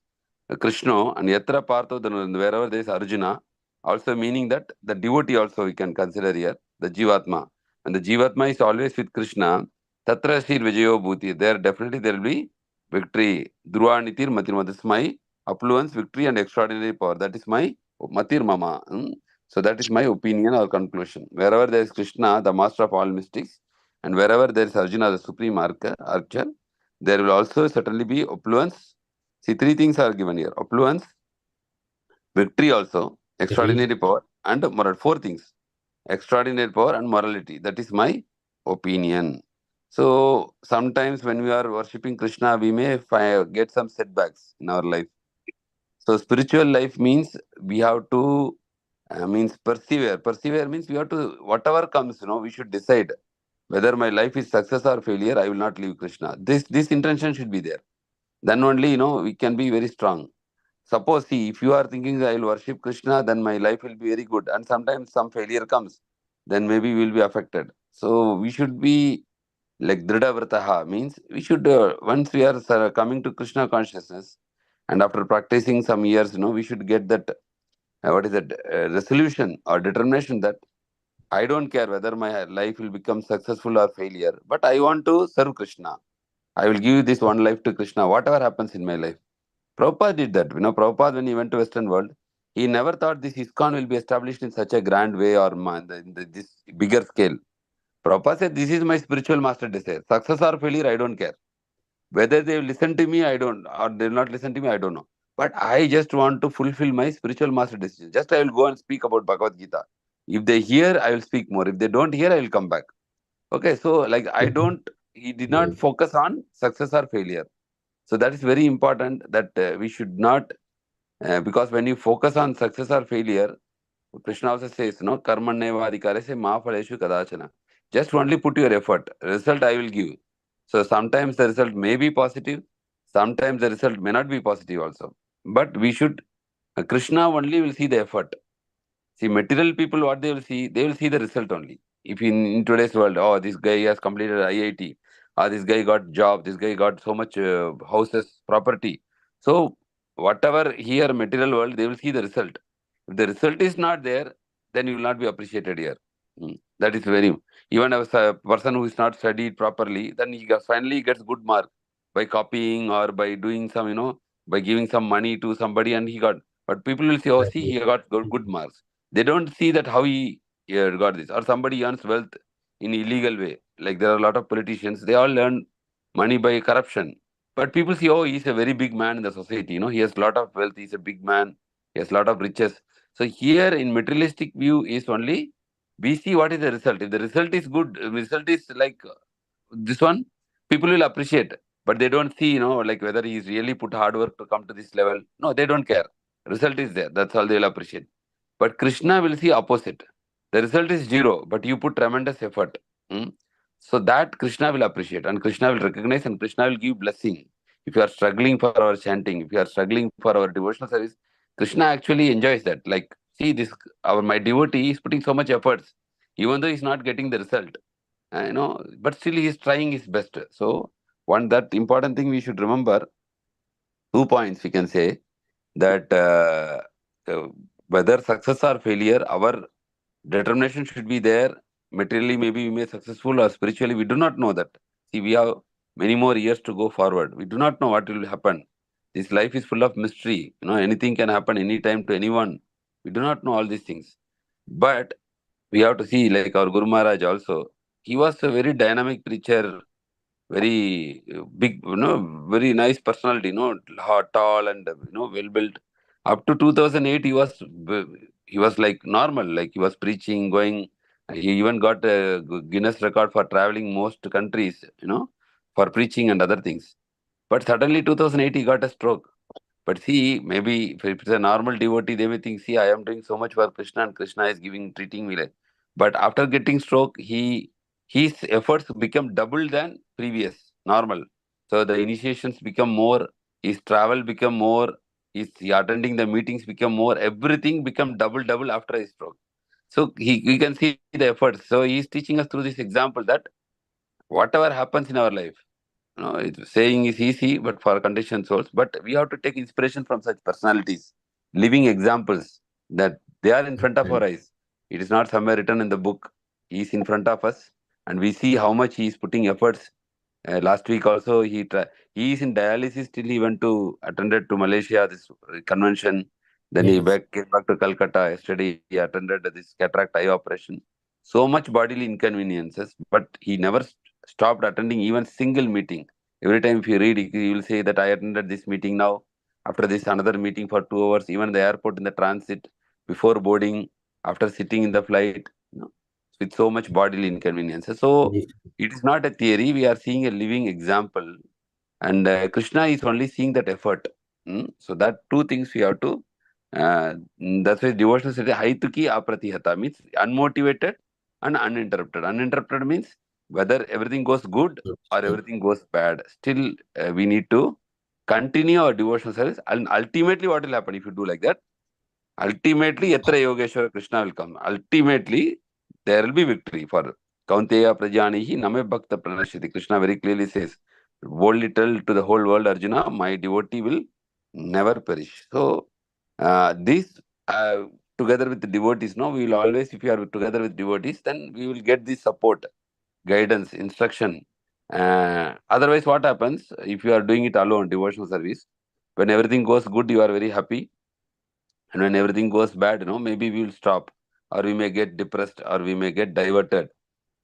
Krishna, and Yatra Partho, wherever there is Arjuna, also meaning that the devotee also we can consider here, the Jivatma. And the Jivatma is always with Krishna, Tatra Shir Vijayo Bhuti, there definitely there will be victory. Dhruva Nitir Matir, this is my affluence, victory and extraordinary power. That is my Matir Mama. So that is my opinion or conclusion. Wherever there is Krishna, the master of all mystics, and wherever there is Arjuna, the supreme archer, there will also certainly be affluence. See, three things are given here. Affluence, victory also, extraordinary power, and moral. Four things. Extraordinary power and morality. That is my opinion. So, sometimes when we are worshipping Krishna, we may get some setbacks in our life. So, spiritual life means we have to, means persevere. Persevere means we have to, whatever comes, we should decide whether my life is success or failure, I will not leave Krishna. This intention should be there. Then only, we can be very strong. Suppose, see, if you are thinking I will worship Krishna, then my life will be very good. And sometimes some failure comes, then maybe we will be affected. So we should be like Dhrida Vrataha, means we should, once we are coming to Krishna consciousness, and after practicing some years, we should get that, what is that, resolution or determination that I don't care whether my life will become successful or failure, but I want to serve Krishna. I will give this one life to Krishna, whatever happens in my life. Prabhupada did that. Prabhupada, when he went to Western world, he never thought this ISKCON will be established in such a grand way or this bigger scale. Prabhupada said, this is my spiritual master desire. Success or failure, I don't care. Whether they will listen to me, I don't, or they will not listen to me, I don't know. But I just want to fulfill my spiritual master decision. Just I will go and speak about Bhagavad Gita. If they hear, I will speak more. If they don't hear, I will come back. Okay, so like he did not focus on success or failure. So that is very important that we should not, because when you focus on success or failure, Krishna also says, karmanneva adhikarasya ma phaleshu kadachana. Just only put your effort. Result I will give. So sometimes the result may be positive, sometimes the result may not be positive also. But we should, Krishna only will see the effort. See, material people, what they will see the result only. If in today's world, oh, this guy has completed IIT, or this guy got job, this guy got so much houses, property. So whatever here material world, they will see the result. If the result is not there, then you will not be appreciated here. That is very, even a person who is not studied properly, then he finally gets good mark by copying or by doing some, by giving some money to somebody, and he got, but people will say, oh, see, he got good marks. They don't see that how he got this. Or somebody earns wealth in illegal way. Like there are a lot of politicians, they all earn money by corruption. But people see, oh, he's a very big man in the society. He has a lot of wealth, he's a big man, he has a lot of riches. So here in materialistic view is only, we see what is the result. If the result is good, result is like this one, people will appreciate. but they don't see, like whether he's really put hard work to come to this level. No, they don't care. Result is there. That's all they'll appreciate. But Krishna will see opposite. The result is zero, but you put tremendous effort. Hmm? So that Krishna will appreciate, and Krishna will recognize, and Krishna will give blessing. If you are struggling for our chanting, if you are struggling for our devotional service, Krishna actually enjoys that. Like, see this, my devotee is putting so much efforts, even though he's not getting the result. But still he is trying his best. So that important thing we should remember, 2 points we can say, that whether success or failure, our determination should be there. Materially, maybe we may be successful, or spiritually, we do not know that. See, we have many more years to go forward. We do not know what will happen. This life is full of mystery. Anything can happen anytime to anyone. We do not know all these things. But we have to see, like our Guru Maharaj also, he was a very dynamic preacher, very big, very nice personality, tall and well built. Up to 2008, he was like normal, like he was preaching, going. He even got a Guinness record for traveling most countries, for preaching and other things. But suddenly 2008, he got a stroke. But see, maybe if it's a normal devotee, they may think, see, I am doing so much for Krishna, and Krishna is treating me like. But after getting stroke, his efforts become double than previous, normal. So the initiations become more, his travel become more, his attending the meetings become more, everything become double after his stroke. So we can see the efforts. So he is teaching us through this example that whatever happens in our life, saying is easy, but for conditioned souls. But we have to take inspiration from such personalities, living examples, that they are in front of our eyes. It is not somewhere written in the book. He is in front of us, and we see how much he is putting efforts. Last week also, he is in dialysis till he went to attended to Malaysia, this convention. Then he Yes. came back to Calcutta. Yesterday he attended this cataract eye operation. So much bodily inconveniences, but he never stopped attending even single meeting. Every time if you read, you will say that I attended this meeting now. After this, another meeting for 2 hours. Even the airport, in the transit, before boarding, after sitting in the flight, with so much bodily inconveniences. So Yes. it is not a theory. We are seeing a living example, and Krishna is only seeing that effort. So that two things we have to. That's why devotional says haituki apratihata, means unmotivated and uninterrupted. Uninterrupted means whether everything goes good or everything goes bad, still we need to continue our devotional service. And ultimately, what will happen if you do like that? Ultimately, Yatra Yogeshwara Krishna will come. Ultimately, there will be victory for Kaunteya Prajanihi Name Bhakta Pranashiti. Krishna very clearly says, boldly tell to the whole world, Arjuna, my devotee will never perish. So, this together with the devotees, we will always, if you are together with devotees, then we will get this support, guidance, instruction. Otherwise, what happens if you are doing it alone, devotional service? When everything goes good, you are very happy. And when everything goes bad, maybe we will stop, or we may get depressed, or we may get diverted.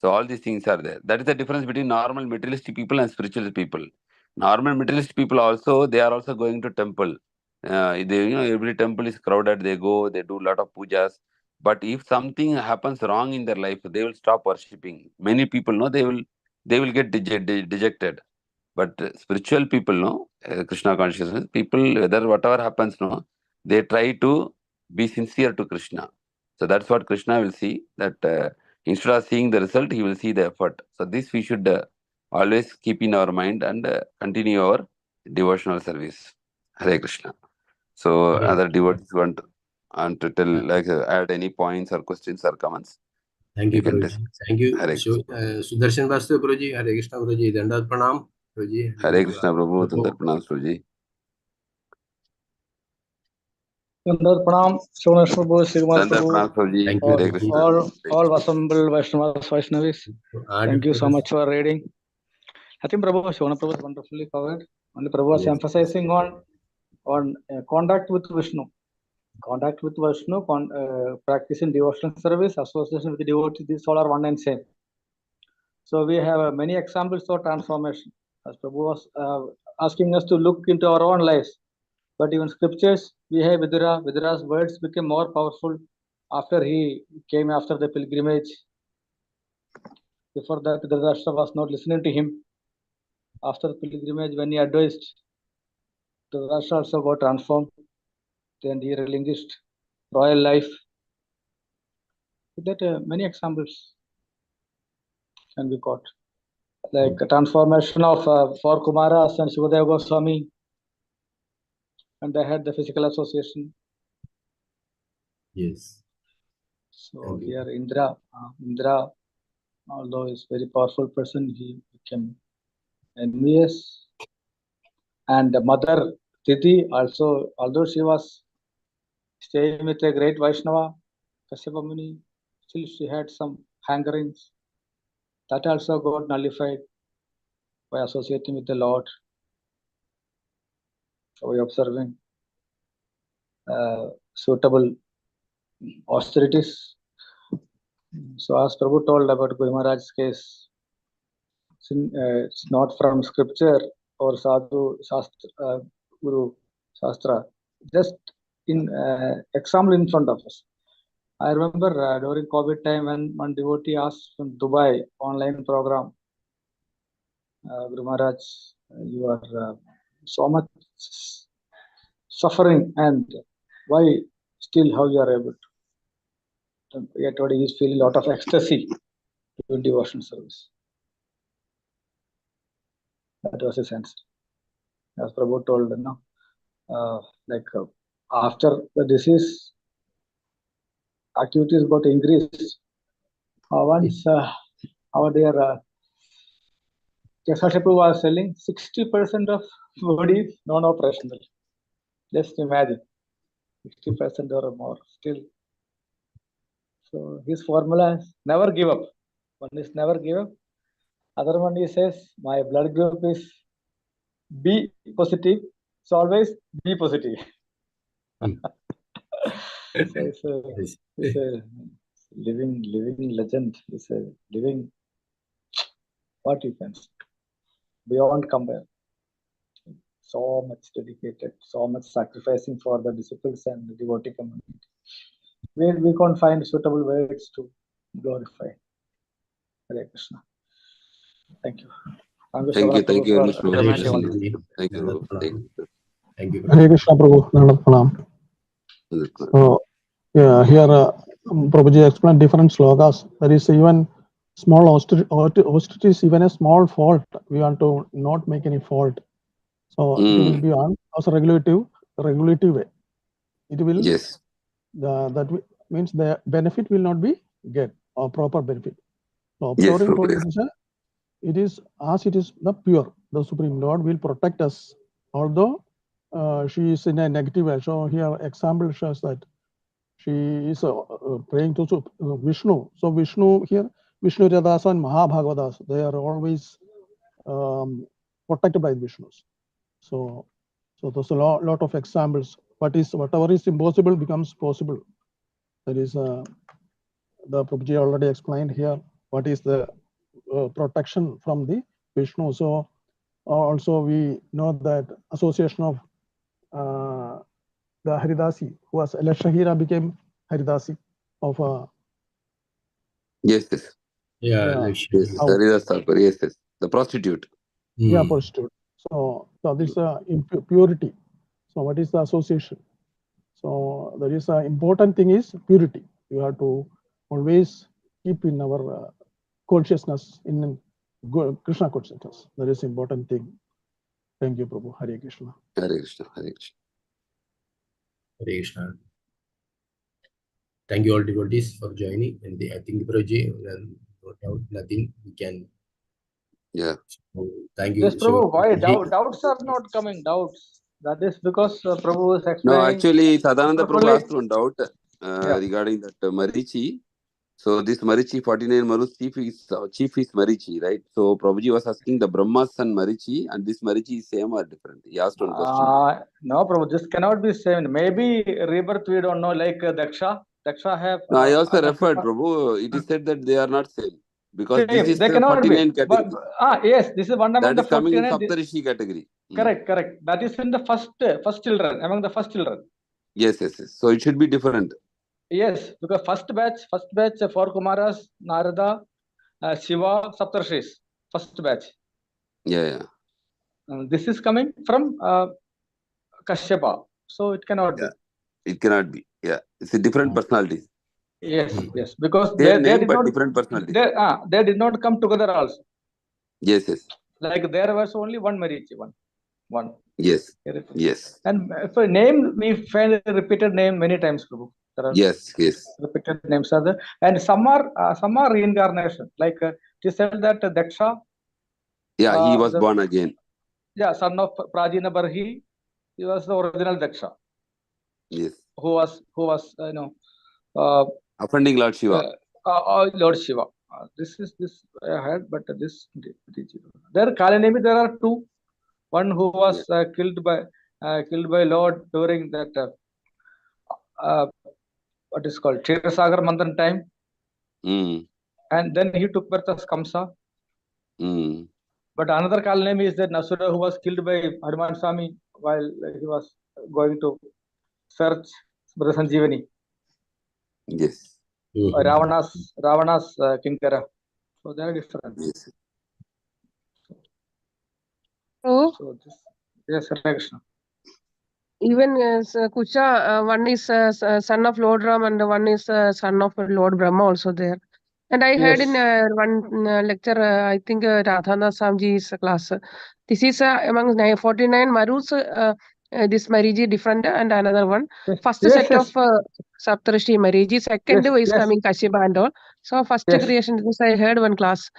So all these things are there. That is the difference between normal materialistic people and spiritual people. Normal materialistic people also, they are also going to temple. Every temple is crowded. They go, they do a lot of pujas. But if something happens wrong in their life, they will stop worshipping. Many people know they will get dejected. But spiritual people, Krishna consciousness people, whatever happens, they try to be sincere to Krishna. So that's what Krishna will see, that instead of seeing the result, he will see the effort. So this we should always keep in our mind and continue our devotional service. Hare Krishna. So Hare other Krishna. devotees want to tell, like add any points or questions or comments. Thank We you, can Guruji. discuss. Thank you. Hare Krishna. Sudarshan Vastu, Guruji. Hare Krishna, Guruji. Dandat Pranam, Guruji. Hare Krishna, Prabhu. Tundar Pranam, Suji. Dandar Pranam, Shonash Prabhu, Srimad Tundar Prabhu, Pranam, Suji. Thank you, all, Hare Guruji. Krishna. all assembled Vaishnavas, Vaishnavis. Thank you so much for reading. I think Prabhu, Shona Prabhu is wonderfully covered. Only Prabhu was Yes. emphasizing on contact with Vishnu. Contact with Vishnu, practicing devotional service, association with the devotees, these all are one and same. So we have many examples of transformation. As Prabhu was asking us to look into our own lives. But even scriptures, we have Vidura. Vidura's words became more powerful after he came after the pilgrimage. Before that, Dhritarashtra was not listening to him. after the pilgrimage, when he advised, Dhritarashtra also got transformed. Then he relinquished royal life. That many examples can be got, like a transformation of 4 Kumaras and Shivadeva Goswami, and they had the physical association. Yes. So here Indra, although he's very powerful person, he became envious. And the mother Titi also, although she was staying with a great Vaishnava, Kashyapa Muni, still she had some hankerings. That also got nullified by associating with the Lord, by observing suitable austerities. So as Prabhu told about Guru Maharaj's case, it's not from scripture or sadhu shastra, Guru Shastra, just in example in front of us. I remember during COVID time when one devotee asked from Dubai online program, Guru Maharaj, you are so much suffering, and why still how you are able to? Yet he is feeling a lot of ecstasy during devotion service. That was his answer. As Prabhu told, after the disease, activities got increased. Once our dear Prabhu was selling 60% of body non-operational. Just imagine, 60% or more still. So his formula is never give up. One is never give up. Other one he says, my blood group is B positive. So always be positive. So it's a living legend. It's a living, what you can say, beyond compare. So much dedicated, so much sacrificing for the disciples and the devotee community. We can't find suitable words to glorify. Hare Krishna. Thank you. Thank you very much, Prabhu. Hare Thank Krishna. you. Thank you. Thank you. Hare Krishna Prabhu, Nanda Pranam. So here Prabhuji explained different slokas. There is even small austerity is even a small fault. We want to not make any fault. So it will be on as a regulative way. It will Yes. Means the benefit will not be get or proper benefit. So Yes, observing Prabhu. it is as it is the pure. The Supreme Lord will protect us, although she is in a negative way. So here example shows that she is praying to Vishnu. So Vishnu here, Vishnu Radasa and Mahabhagavatas, they are always protected by Vishnus. So there's a lot of examples. Whatever is impossible becomes possible. That is the Prabhuji already explained here. What is the protection from the Vishnu? So also we know that association of the Haridasi, who was Elashahira, became Haridasi of Yes. Yes. Haridas Thakur, yes. The prostitute. Yeah, prostitute. So this purity. So what is the association? So there is important thing is purity. You have to always keep in our consciousness in Krishna consciousness. That is important thing. Thank you, Prabhu. Hare Krishna. Hare Krishna. Hare Krishna. Hare Krishna. Thank you all devotees for joining. And I think Prabhuji, no doubt, nothing we can. Yeah. So, thank you. Yes, Prabhu. Why doubts are not coming? Doubts. That is because Prabhu is explaining. No, actually, Sadananda Prabhu properly. asked one doubt regarding that Marichi. So this Marichi, 49 Maruts, chief is Marichi, right? So Prabhuji was asking the Brahma's son Marichi, and this Marichi is same or different? He asked one question. No, Prabhu, this cannot be same. Maybe rebirth we don't know, like Daksha. Daksha have. No, I also referred, Prabhu. It is said that they are not same because same. this is they the cannot 49 be. category. Yes, this is one among that the is coming 49. in Saptarishi category. Correct. That is in the first children, among the first children. Yes. So it should be different. Yes, because first batch, 4 Kumaras, Narada, Shiva, Saptarshis, first batch. Yeah. this is coming from Kashyapa, so it cannot be. It cannot be. Yeah, it's a different personality. Yes, yes, because Same they name did but not. different personality. They did not come together also. Yes, yes. Like there was only one Marichi, one. Yes, yes. And for name, we find a repeated name many times, Prabhu. There are Yes, yes. repeated names are there, and some are reincarnation. Like you said that Daksha. Yeah, he was born again. Yeah, son of Prajina Barhi. He was the original Daksha. Yes. Who was offending Lord Shiva. Lord Shiva. This I heard, but this there Kalanemi there are two. One who was killed by Lord during that what is called Kshetrasagar Manthan time, and then he took birth as Kamsa. But another Kalanemi is that Nasura who was killed by Hanuman Swami while he was going to search Brother Sanjeevani. Yes. Ravana's Kinkara. So they are different. Yes. So this, yes, Krishna. Even Kucha, one is son of Lord Ram and one is son of Lord Brahma also there. And I heard in one lecture, I think Radhana Samji's class, this is among 49 Maruts, this marriage is different and another one. First set of Saptarishi marriage, second is coming Kashyapa and all. So first creation, this I heard one class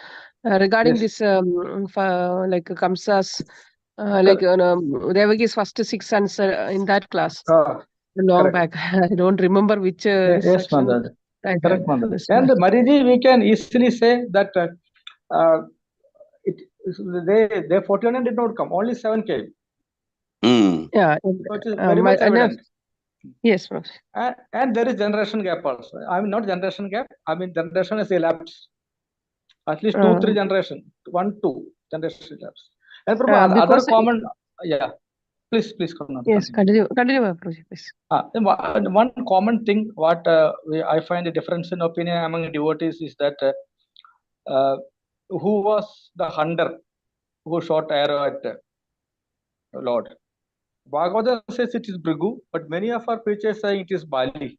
regarding this like Kamsa's, like Devaki's first 6 sons in that class. Long back. I don't remember which section. Correct, Mother. And Mariji, we can easily say that they 49 did not come, only 7 came. Yeah, which is very much evident. Yes, Professor. And there is generation gap also. I mean, not generation gap. I mean, generation has elapsed. At least 2-3 generation, 1-2 generation gaps. And probably other common, please come on. Yes, continue, please. One common thing what I find a difference in opinion among devotees is that who was the hunter who shot arrow at Lord? Bhagavatam says it is Bhrigu, but many of our preachers say it is Bali.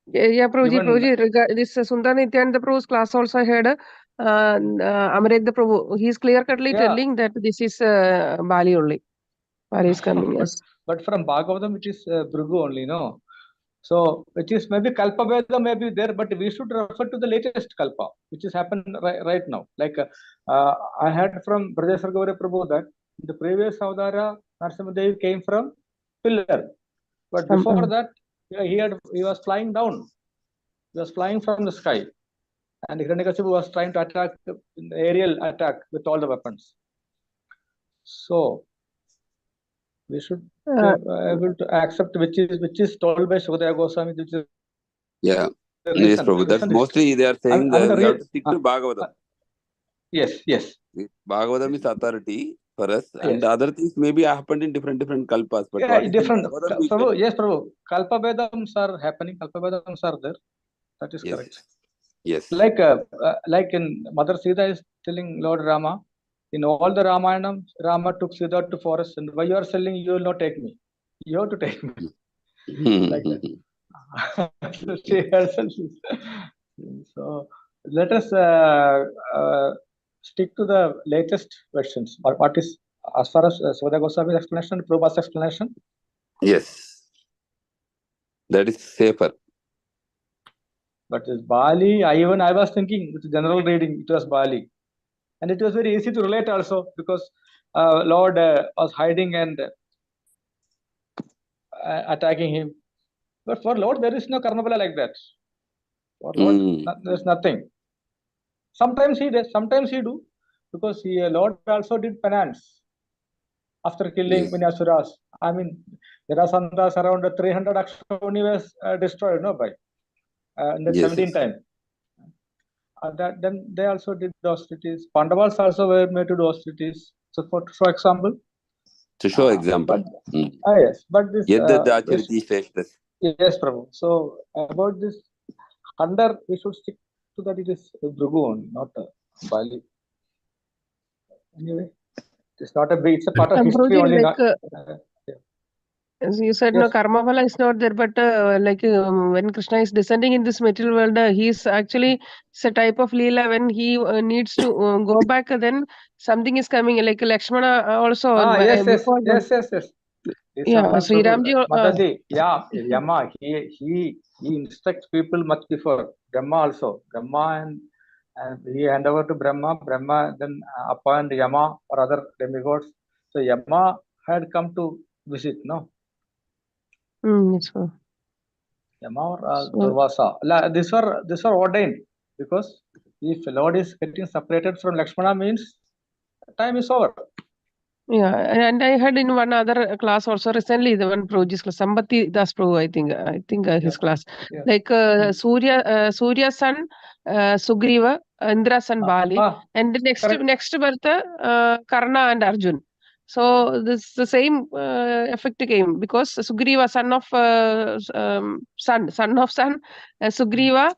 Yeah, Prabhuji, this Sundar Nityananda Prabhu's class also had Amared Prabhu. He is clear-cutly telling that this is Bali only. Bali is coming, yes. But from Bhagavatam, it is Bhrigu only, no? So, which is maybe Kalpa Veda may be there, but we should refer to the latest Kalpa, which has happened right now. Like I heard from Brajeswar Gauri Prabhu that the previous Avdara, Narasimhadev came from pillar. But before that, he was flying down. He was flying from the sky. And Hiranyakasipu was trying to attack, aerial attack with all the weapons. So, we should be able to accept which is told by Sukadeva Goswami. Which is yes, Prabhu. That's mostly they are saying that we have to stick to Bhagavatam. Yes. Bhagavatam is authority for us, and other things maybe happened in different kalpas. But different. Prabhu, yes, Prabhu. Kalpa Vedams are happening. Kalpa Vedams are there. That is correct. Yes. Like in Mother Sita is telling Lord Rama, in all the Ramayanam, Rama took Sita to forest, and why you are selling, you will not take me. You have to take me. Like that. So she herself is. So let us stick to the latest versions. What is, as far as Sukadeva Goswami's explanation, Prabhupada's explanation? Yes. That is safer. But this Bali, I was thinking, with general reading, it was Bali. And it was very easy to relate also, because Lord was hiding and attacking him. But for Lord, there is no Karnabala like that. For Lord, there's nothing. Sometimes he does, sometimes he do, because Lord also did penance after killing many asuras. I mean, there are Santas around 300 Akshoni was destroyed, no, by in the 17th time. Then they also did austerities. Pandavas also were made to do austerities. So, for example. To show example. Yes, but this. Yes, Prabhu. So, about this hunter, we should stick to that it is Bhrigu only, not Bali. Anyway. It's not a big, it's a part of history Prabhuji, only. like Yeah. as you said, no, Yes. karma phala is not there, but when Krishna is descending in this material world, he is actually, it's a type of Leela. When he needs to go back, then something is coming, like Lakshmana also. Yes. Before This yeah, Sri Ramji. Mataji, Yama, he instructs people much before Brahma also. Brahma and he hand over to Brahma. Brahma then appoint Yama or other demigods. So Yama had come to visit, no? Yes, sir. Yama or Durvasa. These were ordained because if Lord is getting separated from Lakshmana means time is over. Yeah, and I heard in one other class also recently, the one Prabhuji's class, Sambati Das Prabhu, I think his class, Yeah. like Surya's son, Sugriva, Indra's son Bali, and the next birth, Karna and Arjun. So this the same effect came because Sugriva, son of son, Sugriva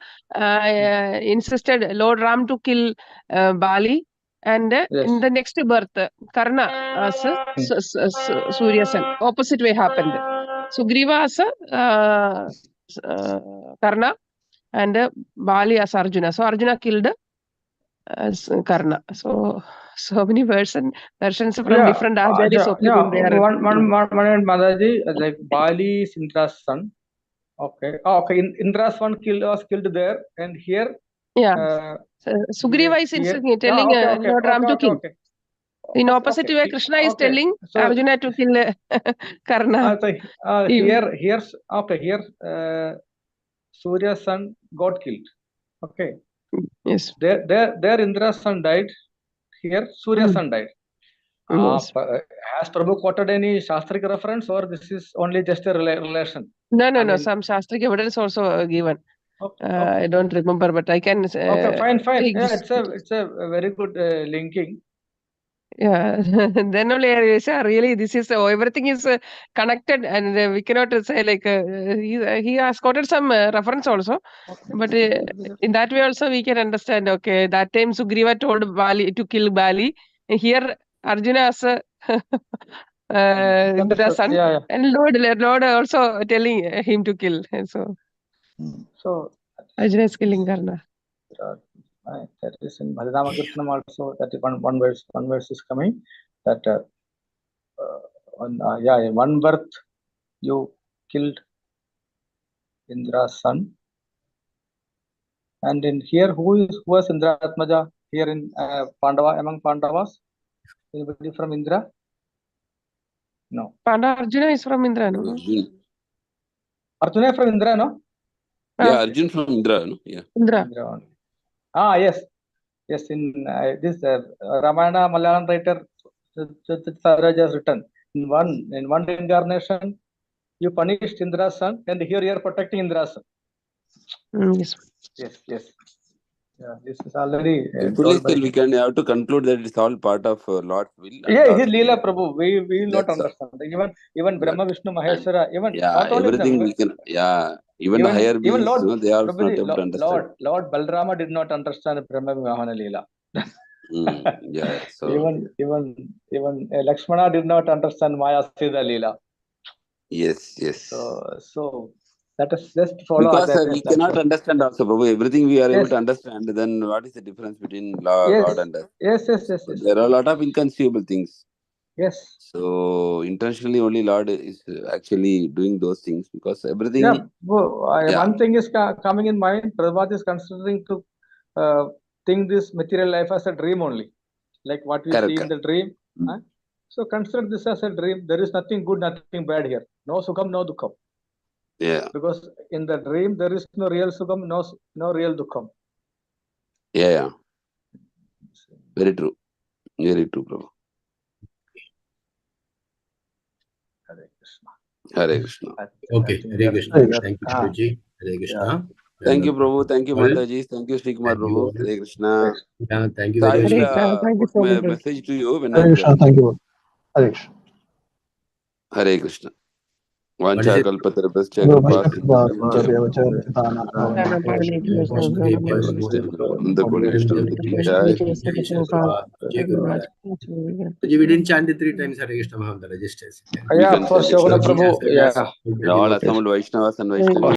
insisted Lord Ram to kill Bali. And in the next birth, Karna as Surya's son. Opposite way happened. Sugriva as Karna and Bali as Arjuna. So Arjuna killed as Karna. So many versions from different Acharyas' opinion they are. One Madaji, like Bali is Indra's son. Okay. Indra's son was killed there, and here. Yeah. Sugriva is telling Lord Ram to kill. In opposite way, Krishna is telling Arjuna to kill Karna. Here, Surya's son got killed. Okay. Yes. There Indra's son died. Here, Surya's son died. Yes. Has Prabhu quoted any Shastric reference, or this is only just a relation? No. Some Shastric evidence also given. I don't remember, but I can. Fine. Yeah, it's a very good linking. Yeah, then only I say really this is everything is connected, and we cannot say like he has quoted some reference also, but in that way also we can understand. Okay, that time Sugriva told Bali to kill Bali. Here Arjuna as Indra's son, and Lord also telling him to kill. So Arjuna is killing Karna. That is in Bhajanama Kirtanam also. That one verse is coming. That in one birth you killed Indra's son. And in here, who was Indra Atmaja here in Pandava, among Pandavas? Anybody from Indra? No. Arjuna is from Indra, no? Arjuna from Indra, no? Yeah, Arjuna from Indra, no? Yeah. Indra. Yes. In this Ramayana Malayalam writer Saraj has written in one incarnation you punished Indra's son, and here you are protecting Indra's son. Yes. Yeah, this is already. We can have to conclude that it's all part of Lord's will. His Leela Prabhu. We will not understand. Even Brahma, Vishnu, Maheshwara, not only everything them. we can. Yeah, even higher beings, Lord, they are not able to understand. Lord Balrama did not understand Brahma Vimahana Leela. So even Lakshmana did not understand Maya Sida Leela. Yes. So let us just follow. Because we cannot understand also, Prabhu. Everything we are able to understand. Then what is the difference between Lord and us? Yes. There are a lot of inconceivable things. Yes. So intentionally, only Lord is actually doing those things because everything. Yeah. One thing is coming in mind. Prabhupada is considering to think this material life as a dream only, like what we see in the dream. So consider this as a dream. There is nothing good, nothing bad here. No sukham, no dukham. Yeah. Because in the dream there is no real sukham, no real dukham. Yeah. Very true, Prabhu. Hare Krishna. Okay, Hare Krishna. Thank you, Prabhuji. Hare Krishna. Thank you, Prabhu. Thank you, Mataji. Thank you, Sri Kumar Prabhu. Hare Krishna. Thank you So I very much. will put my message to you when Hare I'm Krishna. done. Thank you. Hare Krishna. Hare Krishna. Vanchakalpatarubhascha Guru kripa Vaishnava sindhubhyam Dev Chartitana Dana Bhavani Vaishnava Jai We didn't chant it 3 times Hare Krishna Mahamudra, just as. Yeah, for Shogana Prabhu. Yeah. all assembled Vaishnavas and Vaishnavis.